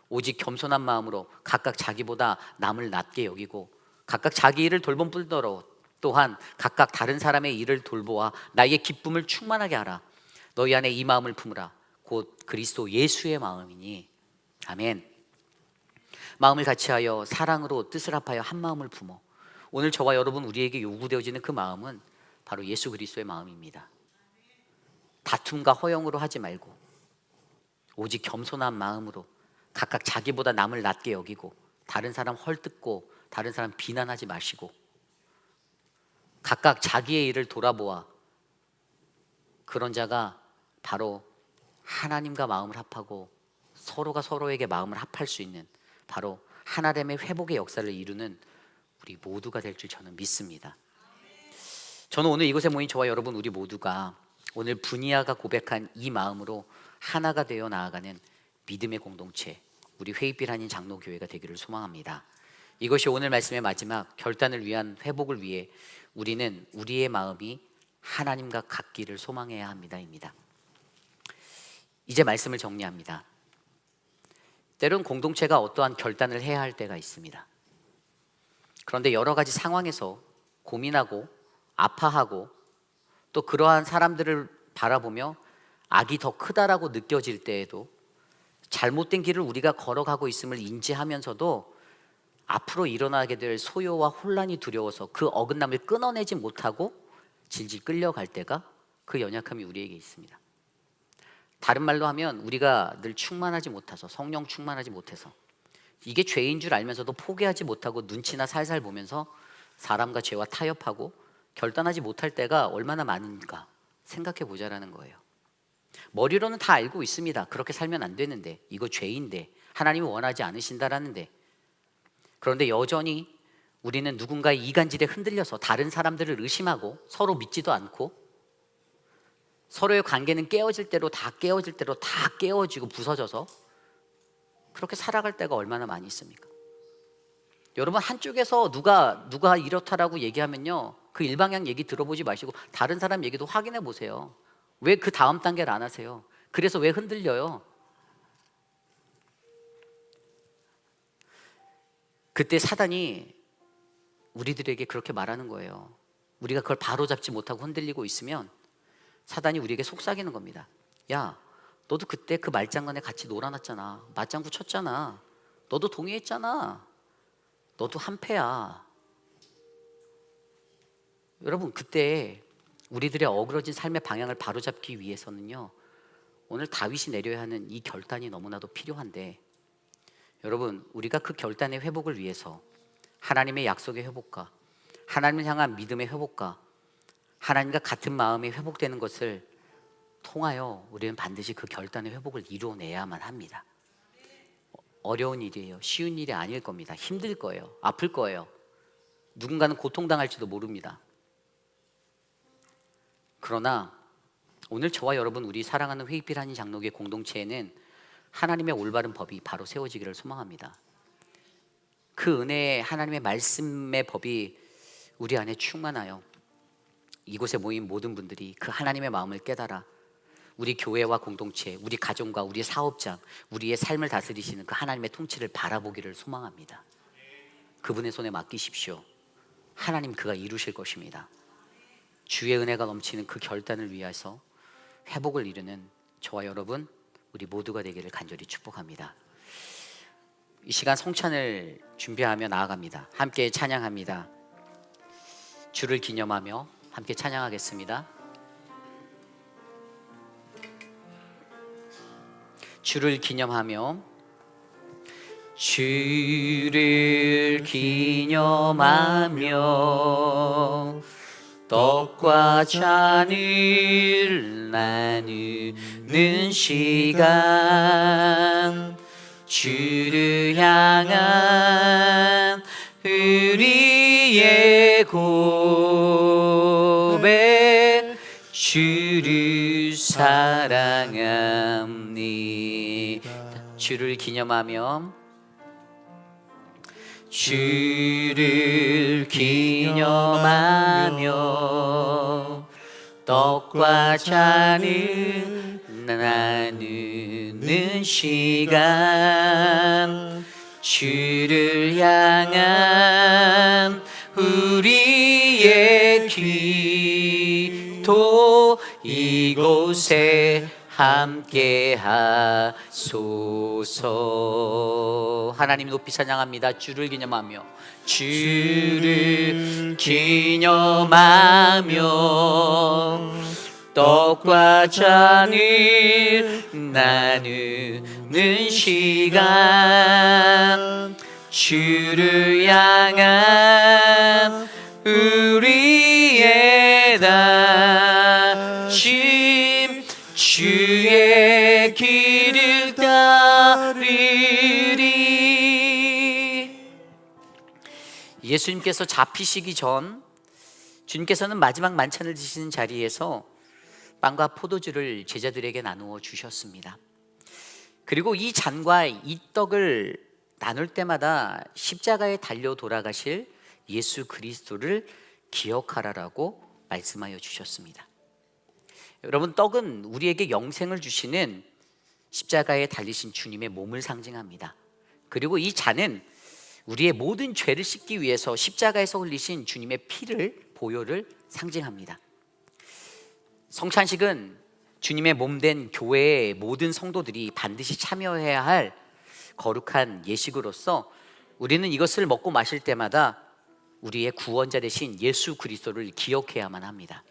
S2: 오직 겸손한 마음으로 각각 자기보다 남을 낮게 여기고 각각 자기 일을 돌볼 뿐더러 또한 각각 다른 사람의 일을 돌보아 나의 기쁨을 충만하게 하라. 너희 안에 이 마음을 품으라. 곧 그리스도 예수의 마음이니. 아멘. 마음을 같이하여 사랑으로 뜻을 합하여 한 마음을 품어. 오늘 저와 여러분, 우리에게 요구되어지는 그 마음은 바로 예수 그리스도의 마음입니다. 다툼과 허용으로 하지 말고 오직 겸손한 마음으로 각각 자기보다 남을 낮게 여기고 다른 사람 헐뜯고 다른 사람 비난하지 마시고 각각 자기의 일을 돌아보아 그런 자가 바로 하나님과 마음을 합하고 서로가 서로에게 마음을 합할 수 있는 바로 하나됨의 회복의 역사를 이루는 우리 모두가 될 줄 저는 믿습니다. 저는 오늘 이곳에 모인 저와 여러분, 우리 모두가 오늘 분이아가 고백한 이 마음으로 하나가 되어 나아가는 믿음의 공동체, 우리 회의빌 한인 장로교회가 되기를 소망합니다. 이것이 오늘 말씀의 마지막 결단을 위한 회복을 위해 우리는 우리의 마음이 하나님과 같기를 소망해야 합니다입니다. 이제 말씀을 정리합니다. 때론 공동체가 어떠한 결단을 해야 할 때가 있습니다. 그런데 여러 가지 상황에서 고민하고 아파하고 또 그러한 사람들을 바라보며 악이 더 크다라고 느껴질 때에도 잘못된 길을 우리가 걸어가고 있음을 인지하면서도 앞으로 일어나게 될 소요와 혼란이 두려워서 그 어긋남을 끊어내지 못하고 질질 끌려갈 때가 그 연약함이 우리에게 있습니다. 다른 말로 하면 우리가 늘 충만하지 못해서, 성령 충만하지 못해서, 이게 죄인 줄 알면서도 포기하지 못하고 눈치나 살살 보면서 사람과 죄와 타협하고 결단하지 못할 때가 얼마나 많은가 생각해 보자라는 거예요. 머리로는 다 알고 있습니다. 그렇게 살면 안 되는데, 이거 죄인데, 하나님이 원하지 않으신다라는데, 그런데 여전히 우리는 누군가의 이간질에 흔들려서 다른 사람들을 의심하고 서로 믿지도 않고 서로의 관계는 깨어질 대로 다 깨어지고 부서져서 그렇게 살아갈 때가 얼마나 많이 있습니까? 여러분, 한쪽에서 누가 이렇다라고 얘기하면요, 그 일방향 얘기 들어보지 마시고 다른 사람 얘기도 확인해 보세요. 왜 그 다음 단계를 안 하세요? 그래서 왜 흔들려요? 그때 사단이 우리들에게 그렇게 말하는 거예요. 우리가 그걸 바로잡지 못하고 흔들리고 있으면 사단이 우리에게 속삭이는 겁니다. 야, 너도 그때 그 말장난에 같이 놀아놨잖아. 맞장구 쳤잖아. 너도 동의했잖아. 너도 한패야. 여러분, 그때 우리들의 어그러진 삶의 방향을 바로잡기 위해서는요, 오늘 다윗이 내려야 하는 이 결단이 너무나도 필요한데, 여러분, 우리가 그 결단의 회복을 위해서 하나님의 약속의 회복과 하나님을 향한 믿음의 회복과 하나님과 같은 마음이 회복되는 것을 통하여 우리는 반드시 그 결단의 회복을 이루어내야만 합니다. 어려운 일이에요. 쉬운 일이 아닐 겁니다. 힘들 거예요. 아플 거예요. 누군가는 고통당할지도 모릅니다. 그러나 오늘 저와 여러분, 우리 사랑하는 회익빛 한인 장로교 공동체에는 하나님의 올바른 법이 바로 세워지기를 소망합니다. 그 은혜의 하나님의 말씀의 법이 우리 안에 충만하여 이곳에 모인 모든 분들이 그 하나님의 마음을 깨달아 우리 교회와 공동체, 우리 가정과 우리 사업장, 우리의 삶을 다스리시는 그 하나님의 통치를 바라보기를 소망합니다. 그분의 손에 맡기십시오. 하나님 그가 이루실 것입니다. 주의 은혜가 넘치는 그 결단을 위해서 회복을 이루는 저와 여러분, 우리 모두가 되기를 간절히 축복합니다. 이 시간 성찬을 준비하며 나아갑니다. 함께 찬양합니다. 주를 기념하며 함께 찬양하겠습니다. 주를 기념하며, 주를 기념하며 떡과 잔을 나누는 시간, 주를 향한 우리의 고백, 주를 사랑합니다. 주를 기념하며, 주를 기념하며 떡과 잔을 나누는 시간, 주를 향한 우리의 기도, 이곳에 함께 하소서. 하나님 높이 찬양합니다. 주를 기념하며, 주를 기념하며 떡과 잔을 나누는 시간, 주를 향한 우리의 다짐, 주의 길을 따르리. 예수님께서 잡히시기 전 주님께서는 마지막 만찬을 드시는 자리에서 빵과 포도주를 제자들에게 나누어 주셨습니다. 그리고 이 잔과 이 떡을 나눌 때마다 십자가에 달려 돌아가실 예수 그리스도를 기억하라라고 말씀하여 주셨습니다. 여러분, 떡은 우리에게 영생을 주시는 십자가에 달리신 주님의 몸을 상징합니다. 그리고 이 잔은 우리의 모든 죄를 씻기 위해서 십자가에서 흘리신 주님의 피를, 보혈을 상징합니다. 성찬식은 주님의 몸된 교회의 모든 성도들이 반드시 참여해야 할 거룩한 예식으로서 우리는 이것을 먹고 마실 때마다 우리의 구원자 되신 예수 그리스도를 기억해야만 합니다.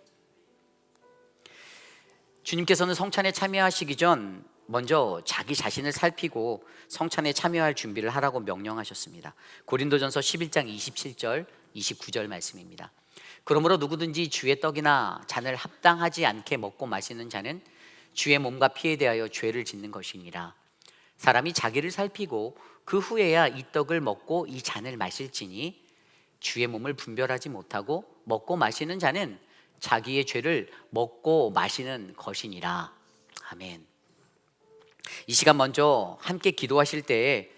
S2: 주님께서는 성찬에 참여하시기 전 먼저 자기 자신을 살피고 성찬에 참여할 준비를 하라고 명령하셨습니다. 고린도전서 11장 27절 29절 말씀입니다. 그러므로 누구든지 주의 떡이나 잔을 합당하지 않게 먹고 마시는 자는 주의 몸과 피에 대하여 죄를 짓는 것이니라. 사람이 자기를 살피고 그 후에야 이 떡을 먹고 이 잔을 마실지니 주의 몸을 분별하지 못하고 먹고 마시는 자는 자기의 죄를 먹고 마시는 것이니라. 아멘. 이 시간 먼저 함께 기도하실 때에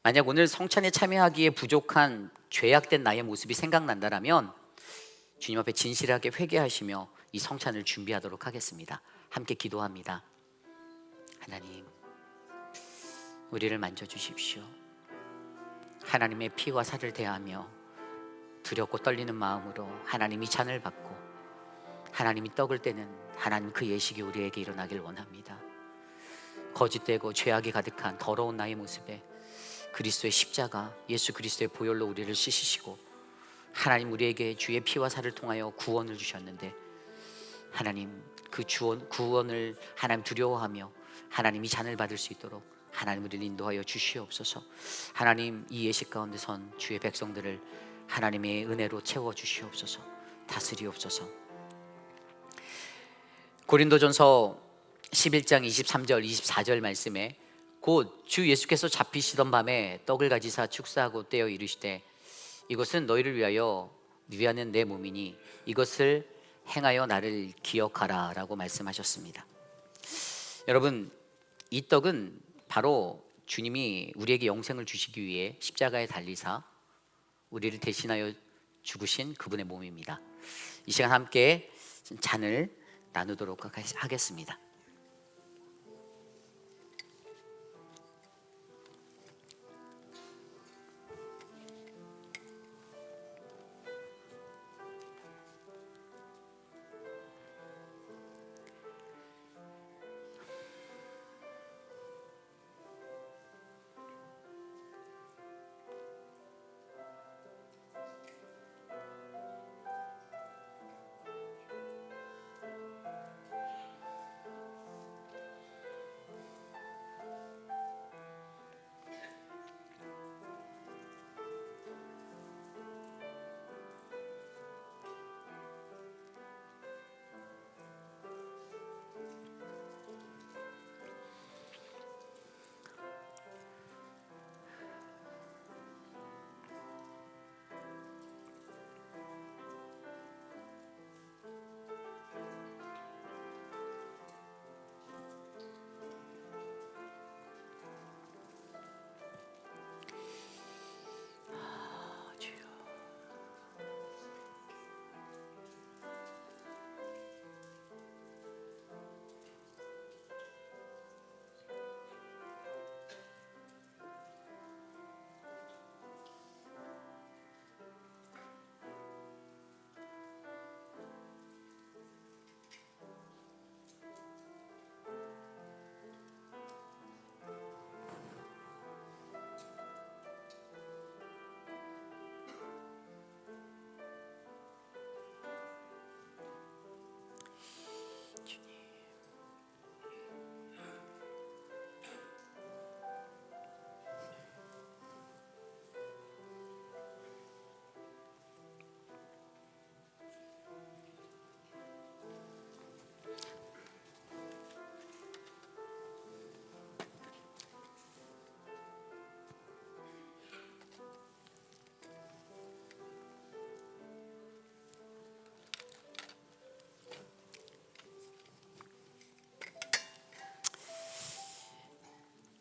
S2: 만약 오늘 성찬에 참여하기에 부족한 죄악된 나의 모습이 생각난다라면 주님 앞에 진실하게 회개하시며 이 성찬을 준비하도록 하겠습니다. 함께 기도합니다. 하나님, 우리를 만져주십시오. 하나님의 피와 살을 대하며 두렵고 떨리는 마음으로 하나님이 잔을 받고 하나님이 떡을 떼는 하나님 그 예식이 우리에게 일어나길 원합니다. 거짓되고 죄악이 가득한 더러운 나의 모습에 그리스도의 십자가, 예수 그리스도의 보혈로 우리를 씻으시고 하나님 우리에게 주의 피와 살을 통하여 구원을 주셨는데 하나님 그 구원을 하나님 두려워하며 하나님 이 잔을 받을 수 있도록 하나님 우리를 인도하여 주시옵소서. 하나님 이 예식 가운데 선 주의 백성들을 하나님의 은혜로 채워 주시옵소서. 다스리옵소서. 고린도전서 11장 23절 24절 말씀에 곧 주 예수께서 잡히시던 밤에 떡을 가지사 축사하고 떼어 이르시되 이것은 너희를 위하는 내 몸이니 이것을 행하여 나를 기억하라 라고 말씀하셨습니다. 여러분, 이 떡은 바로 주님이 우리에게 영생을 주시기 위해 십자가에 달리사 우리를 대신하여 죽으신 그분의 몸입니다. 이 시간 함께 잔을 나누도록 하겠습니다.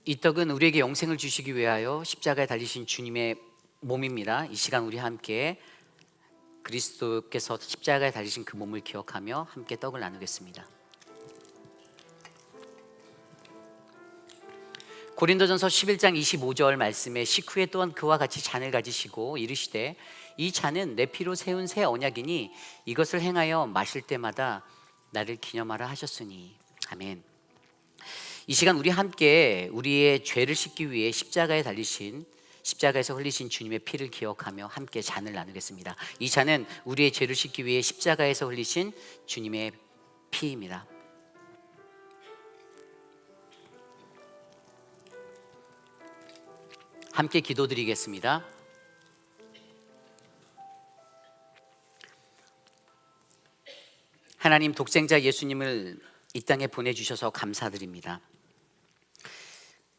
S2: 이 떡은 우리에게 영생을 주시기 위하여 십자가에 달리신 주님의 몸입니다. 이 시간 우리 함께 그리스도께서 십자가에 달리신 그 몸을 기억하며 함께 떡을 나누겠습니다. 고린도전서 11장 25절 말씀에 식후에 또한 그와 같이 잔을 가지시고 이르시되 이 잔은 내 피로 세운 새 언약이니 이것을 행하여 마실 때마다 나를 기념하라 하셨으니. 아멘. 이 시간 우리 함께 우리의 죄를 씻기 위해 십자가에서 흘리신 주님의 피를 기억하며 함께 잔을 나누겠습니다. 이 잔은 우리의 죄를 씻기 위해 십자가에서 흘리신 주님의 피입니다. 함께 기도드리겠습니다. 하나님, 독생자 예수님을 이 땅에 보내주셔서 감사드립니다.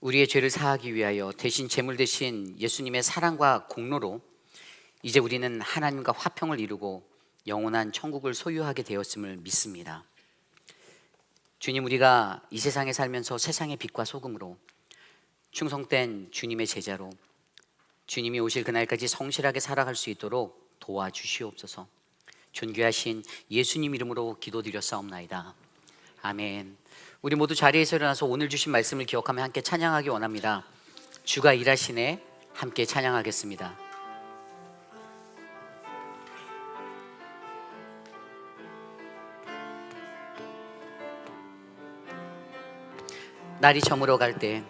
S2: 우리의 죄를 사하기 위하여 대신 제물 대신 예수님의 사랑과 공로로 이제 우리는 하나님과 화평을 이루고 영원한 천국을 소유하게 되었음을 믿습니다. 주님, 우리가 이 세상에 살면서 세상의 빛과 소금으로 충성된 주님의 제자로 주님이 오실 그날까지 성실하게 살아갈 수 있도록 도와주시옵소서. 존귀하신 예수님 이름으로 기도드렸사옵나이다. 아멘. 우리 모두 자리에서 일어나서 오늘 주신 말씀을 기억하며 함께 찬양하기 원합니다. 주가 일하시네. 함께 찬양하겠습니다. 날이 저물어 갈 때,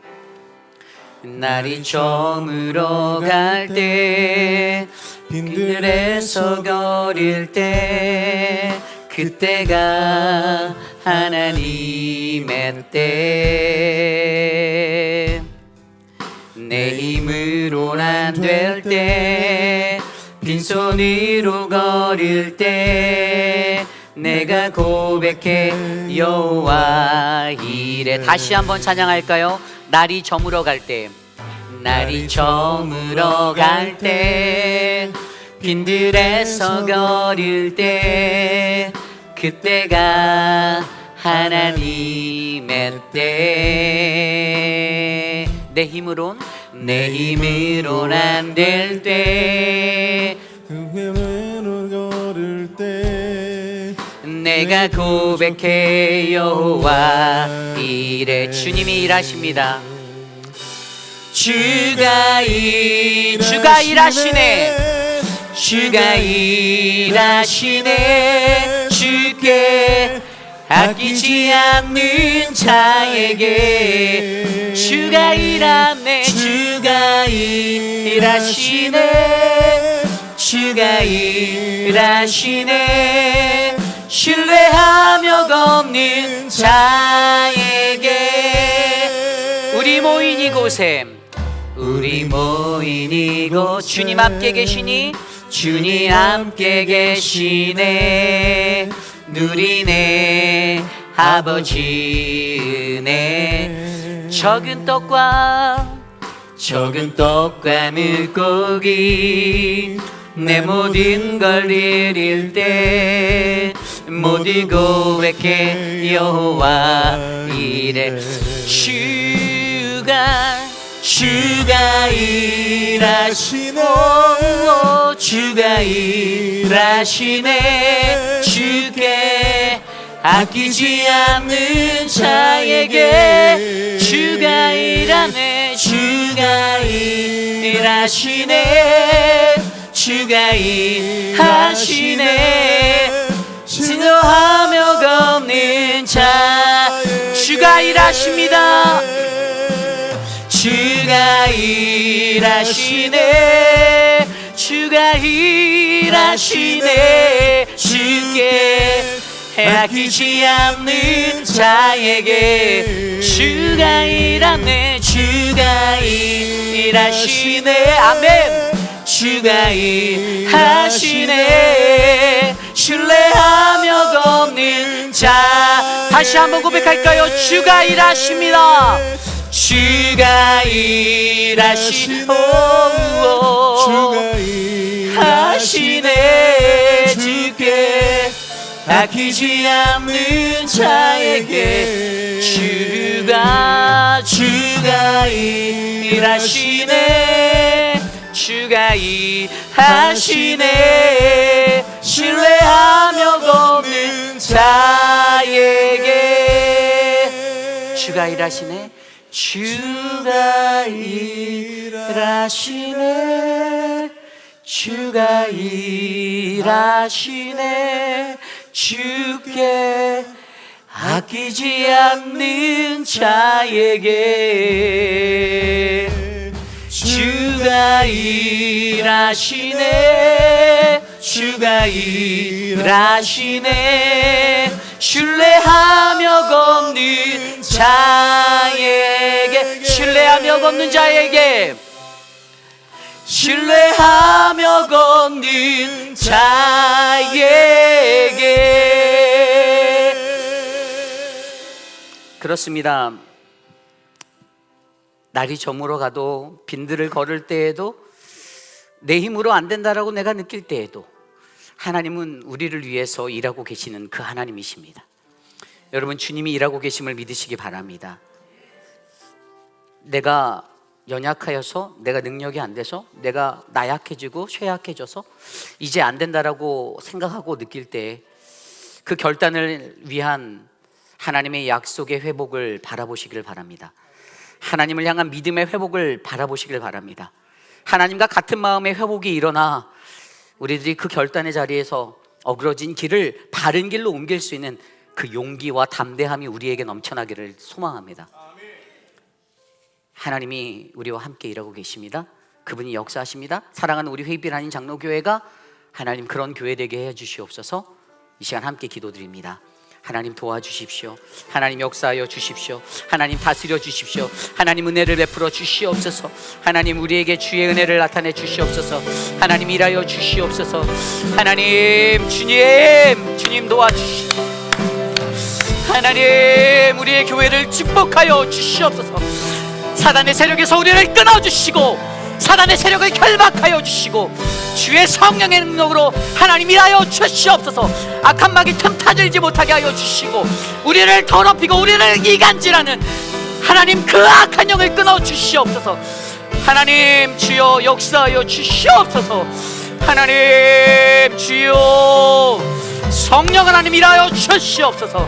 S2: 날이 저물어 갈 때, 빈들에서 거릴 때, 그때가 하나님의 때. 내 힘으로는 안 될 때, 빈손으로 거릴 때, 내가 고백해 여호와 이래. 다시 한번 찬양할까요? 날이 저물어 갈 때, 날이 저물어 갈 때, 빈들에서 거릴 때, 그때가 하나님의 때. 내 힘으론 안 될 때,
S1: 그 회로 걸을 때,
S2: 내가 고백해 여호와 이래. 주님이 일하십니다. 주가 일하시네. 주가 일하시네. 주께 아끼지 않는 자에게 주가 일하네. 주가 일하시네. 주가 일하시네. 신뢰하며 걷는 자에게. 우리 모인 이곳에, 우리 모인 이곳, 주님 함께 계시니, 주님 함께 계시네. 누리네 아버지 은혜. 적은 떡과 물고기, 내 모든 걸 드릴 때, 모두 고백해 여호와 이래. 주가 일하시네. 주가 일하시네. 주께 아끼지 않는 자에게 주가 일하네. 주가 일하시네. 주가 일하시네. 신뢰하며 걷는 자, 주가 일하십니다. 주가 일하시네. 주가 일하시네. 주께 아끼지 않는 자에게 주가 일하네. 주가 일하시네. 아멘. 주가 일하시네. 신뢰하며 걷는 자. 다시 한번 고백할까요? 주가 일하십니다. 주가 일하시오. 주가 일하시네. 주께 아끼지 않는 자에게 주가 일하시네. 주가 일하시네. 신뢰하며 걷는 자에게 주가 일하시네. 주가 일하시네 주가 일하시네 주께 아끼지 않는 자에게 주가 일하시네 주가 일하시네 신뢰하며 걷는 자에게 신뢰하며 걷는 자에게 신뢰하며 걷는 자에게 그렇습니다. 날이 저물어 가도 빈들을 걸을 때에도 내 힘으로 안 된다라고 내가 느낄 때에도 하나님은 우리를 위해서 일하고 계시는 그 하나님이십니다. 여러분 주님이 일하고 계심을 믿으시기 바랍니다. 내가 연약하여서 내가 능력이 안 돼서 내가 나약해지고 쇠약해져서 이제 안 된다라고 생각하고 느낄 때 그 결단을 위한 하나님의 약속의 회복을 바라보시길 바랍니다. 하나님을 향한 믿음의 회복을 바라보시길 바랍니다. 하나님과 같은 마음의 회복이 일어나 우리들이 그 결단의 자리에서 어그러진 길을 바른 길로 옮길 수 있는 그 용기와 담대함이 우리에게 넘쳐나기를 소망합니다. 하나님이 우리와 함께 일하고 계십니다. 그분이 역사하십니다. 사랑하는 우리 회빛 한인 장로교회가 하나님 그런 교회 되게 해주시옵소서. 이 시간 함께 기도드립니다. 하나님 도와주십시오. 하나님 역사하여 주십시오. 하나님 다스려 주십시오. 하나님 은혜를 베풀어 주시옵소서. 하나님 우리에게 주의 은혜를 나타내 주시옵소서. 하나님 일하여 주시옵소서. 하나님 주님 도와주시옵소서. 하나님 우리의 교회를 축복하여 주시옵소서. 사단의 세력에서 우리를 끊어주시고 사단의 세력을 결박하여 주시고 주의 성령의 능력으로 하나님 일하여 주시옵소서. 악한 마귀 틈타들지 못하게 하여 주시고 우리를 더럽히고 우리를 이간질하는 하나님 그 악한 영을 끊어 주시옵소서. 하나님 주여 역사하여 주시옵소서. 하나님 주여 성령 하나님 일하여 주시옵소서.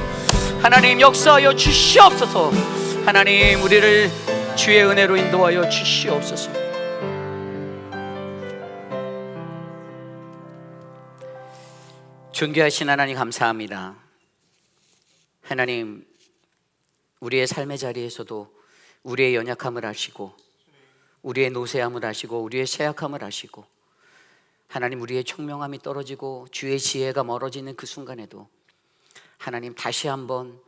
S2: 하나님 역사하여 주시옵소서. 하나님 우리를 주의 은혜로 인도하여 주시옵소서. 존귀하신 하나님 감사합니다. 하나님 우리의 삶의 자리에서도 우리의 연약함을 아시고 우리의 노쇠함을 아시고 우리의 쇠약함을 아시고 하나님 우리의 총명함이 떨어지고 주의 지혜가 멀어지는 그 순간에도 하나님 다시 한번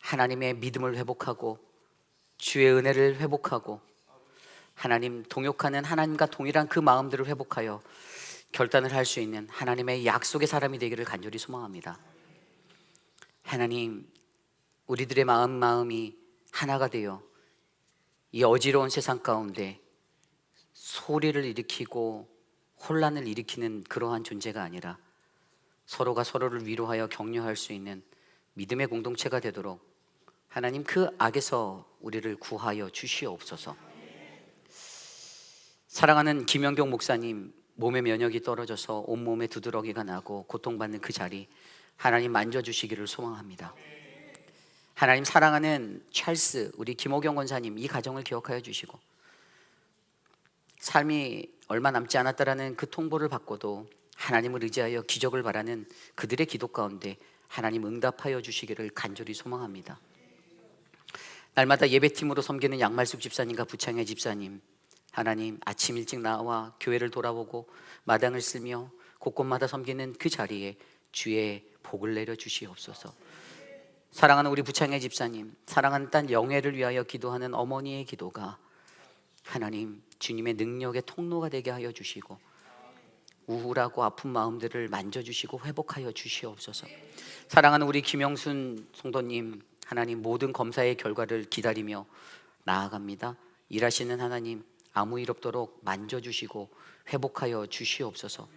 S2: 하나님의 믿음을 회복하고 주의 은혜를 회복하고 하나님 동역하는 하나님과 동일한 그 마음들을 회복하여 결단을 할 수 있는 하나님의 약속의 사람이 되기를 간절히 소망합니다. 하나님 우리들의 마음이 하나가 되어 이 어지러운 세상 가운데 소리를 일으키고 혼란을 일으키는 그러한 존재가 아니라 서로가 서로를 위로하여 격려할 수 있는 믿음의 공동체가 되도록 하나님 그 악에서 우리를 구하여 주시옵소서. 사랑하는 김영경 목사님 몸의 면역이 떨어져서 온몸에 두드러기가 나고 고통받는 그 자리 하나님 만져주시기를 소망합니다. 하나님 사랑하는 찰스 우리 김호경 권사님 이 가정을 기억하여 주시고 삶이 얼마 남지 않았다라는 그 통보를 받고도 하나님을 의지하여 기적을 바라는 그들의 기도 가운데 하나님 응답하여 주시기를 간절히 소망합니다. 날마다 예배팀으로 섬기는 양말숙 집사님과 부창회 집사님 하나님 아침 일찍 나와 교회를 돌아보고 마당을 쓸며 곳곳마다 섬기는 그 자리에 주의 복을 내려 주시옵소서. 사랑하는 우리 부창회 집사님 사랑하는 딸 영애를 위하여 기도하는 어머니의 기도가 하나님 주님의 능력의 통로가 되게 하여 주시고 우울하고 아픈 마음들을 만져주시고 회복하여 주시옵소서. 사랑하는 우리 김영순 성도님 하나님 모든 검사의 결과를 기다리며 나아갑니다. 일하시는 하나님 아무 일 없도록 만져주시고 회복하여 주시옵소서.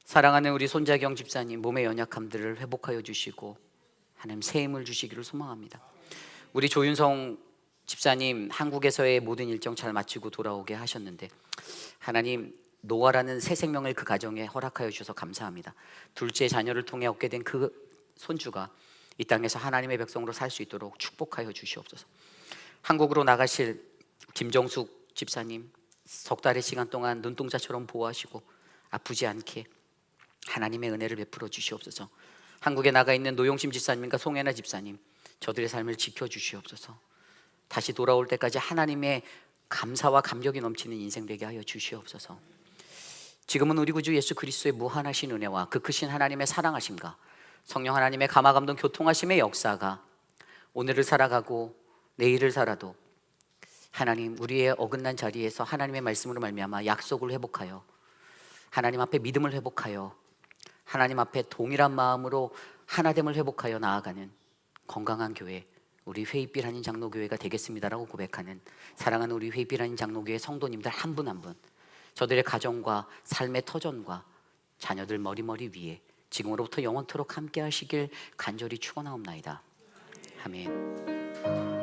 S2: 사랑하는 우리 손자경 집사님 몸의 연약함들을 회복하여 주시고 하나님 새 힘을 주시기를 소망합니다. 우리 조윤성 집사님 한국에서의 모든 일정 잘 마치고 돌아오게 하셨는데 하나님 노아라는 새 생명을 그 가정에 허락하여 주셔서 감사합니다. 둘째 자녀를 통해 얻게 된 그 손주가 이 땅에서 하나님의 백성으로 살 수 있도록 축복하여 주시옵소서. 한국으로 나가실 김정숙 집사님 석 달의 시간 동안 눈동자처럼 보호하시고 아프지 않게 하나님의 은혜를 베풀어 주시옵소서. 한국에 나가 있는 노용심 집사님과 송혜나 집사님, 저들의 삶을 지켜주시옵소서. 다시 돌아올 때까지 하나님의 감사와 감격이 넘치는 인생 되게 하여 주시옵소서. 지금은 우리 구주 예수 그리스도의 무한하신 은혜와 그 크신 하나님의 사랑하심과 성령 하나님의 감화감동 교통하심의 역사가 오늘을 살아가고 내일을 살아도 하나님, 우리의 어긋난 자리에서 하나님의 말씀으로 말미암아 약속을 회복하여 하나님 앞에 믿음을 회복하여 하나님 앞에 동일한 마음으로 하나됨을 회복하여 나아가는 건강한 교회, 우리 회의빌 한인 장로교회가 되겠습니다라고 고백하는 사랑하는 우리 회의빌 한인 장로교회 성도님들 한 분 한 분, 저들의 가정과 삶의 터전과 자녀들 머리머리 위에 지금으로부터 영원토록 함께 하시길 간절히 축원하옵나이다. 아멘.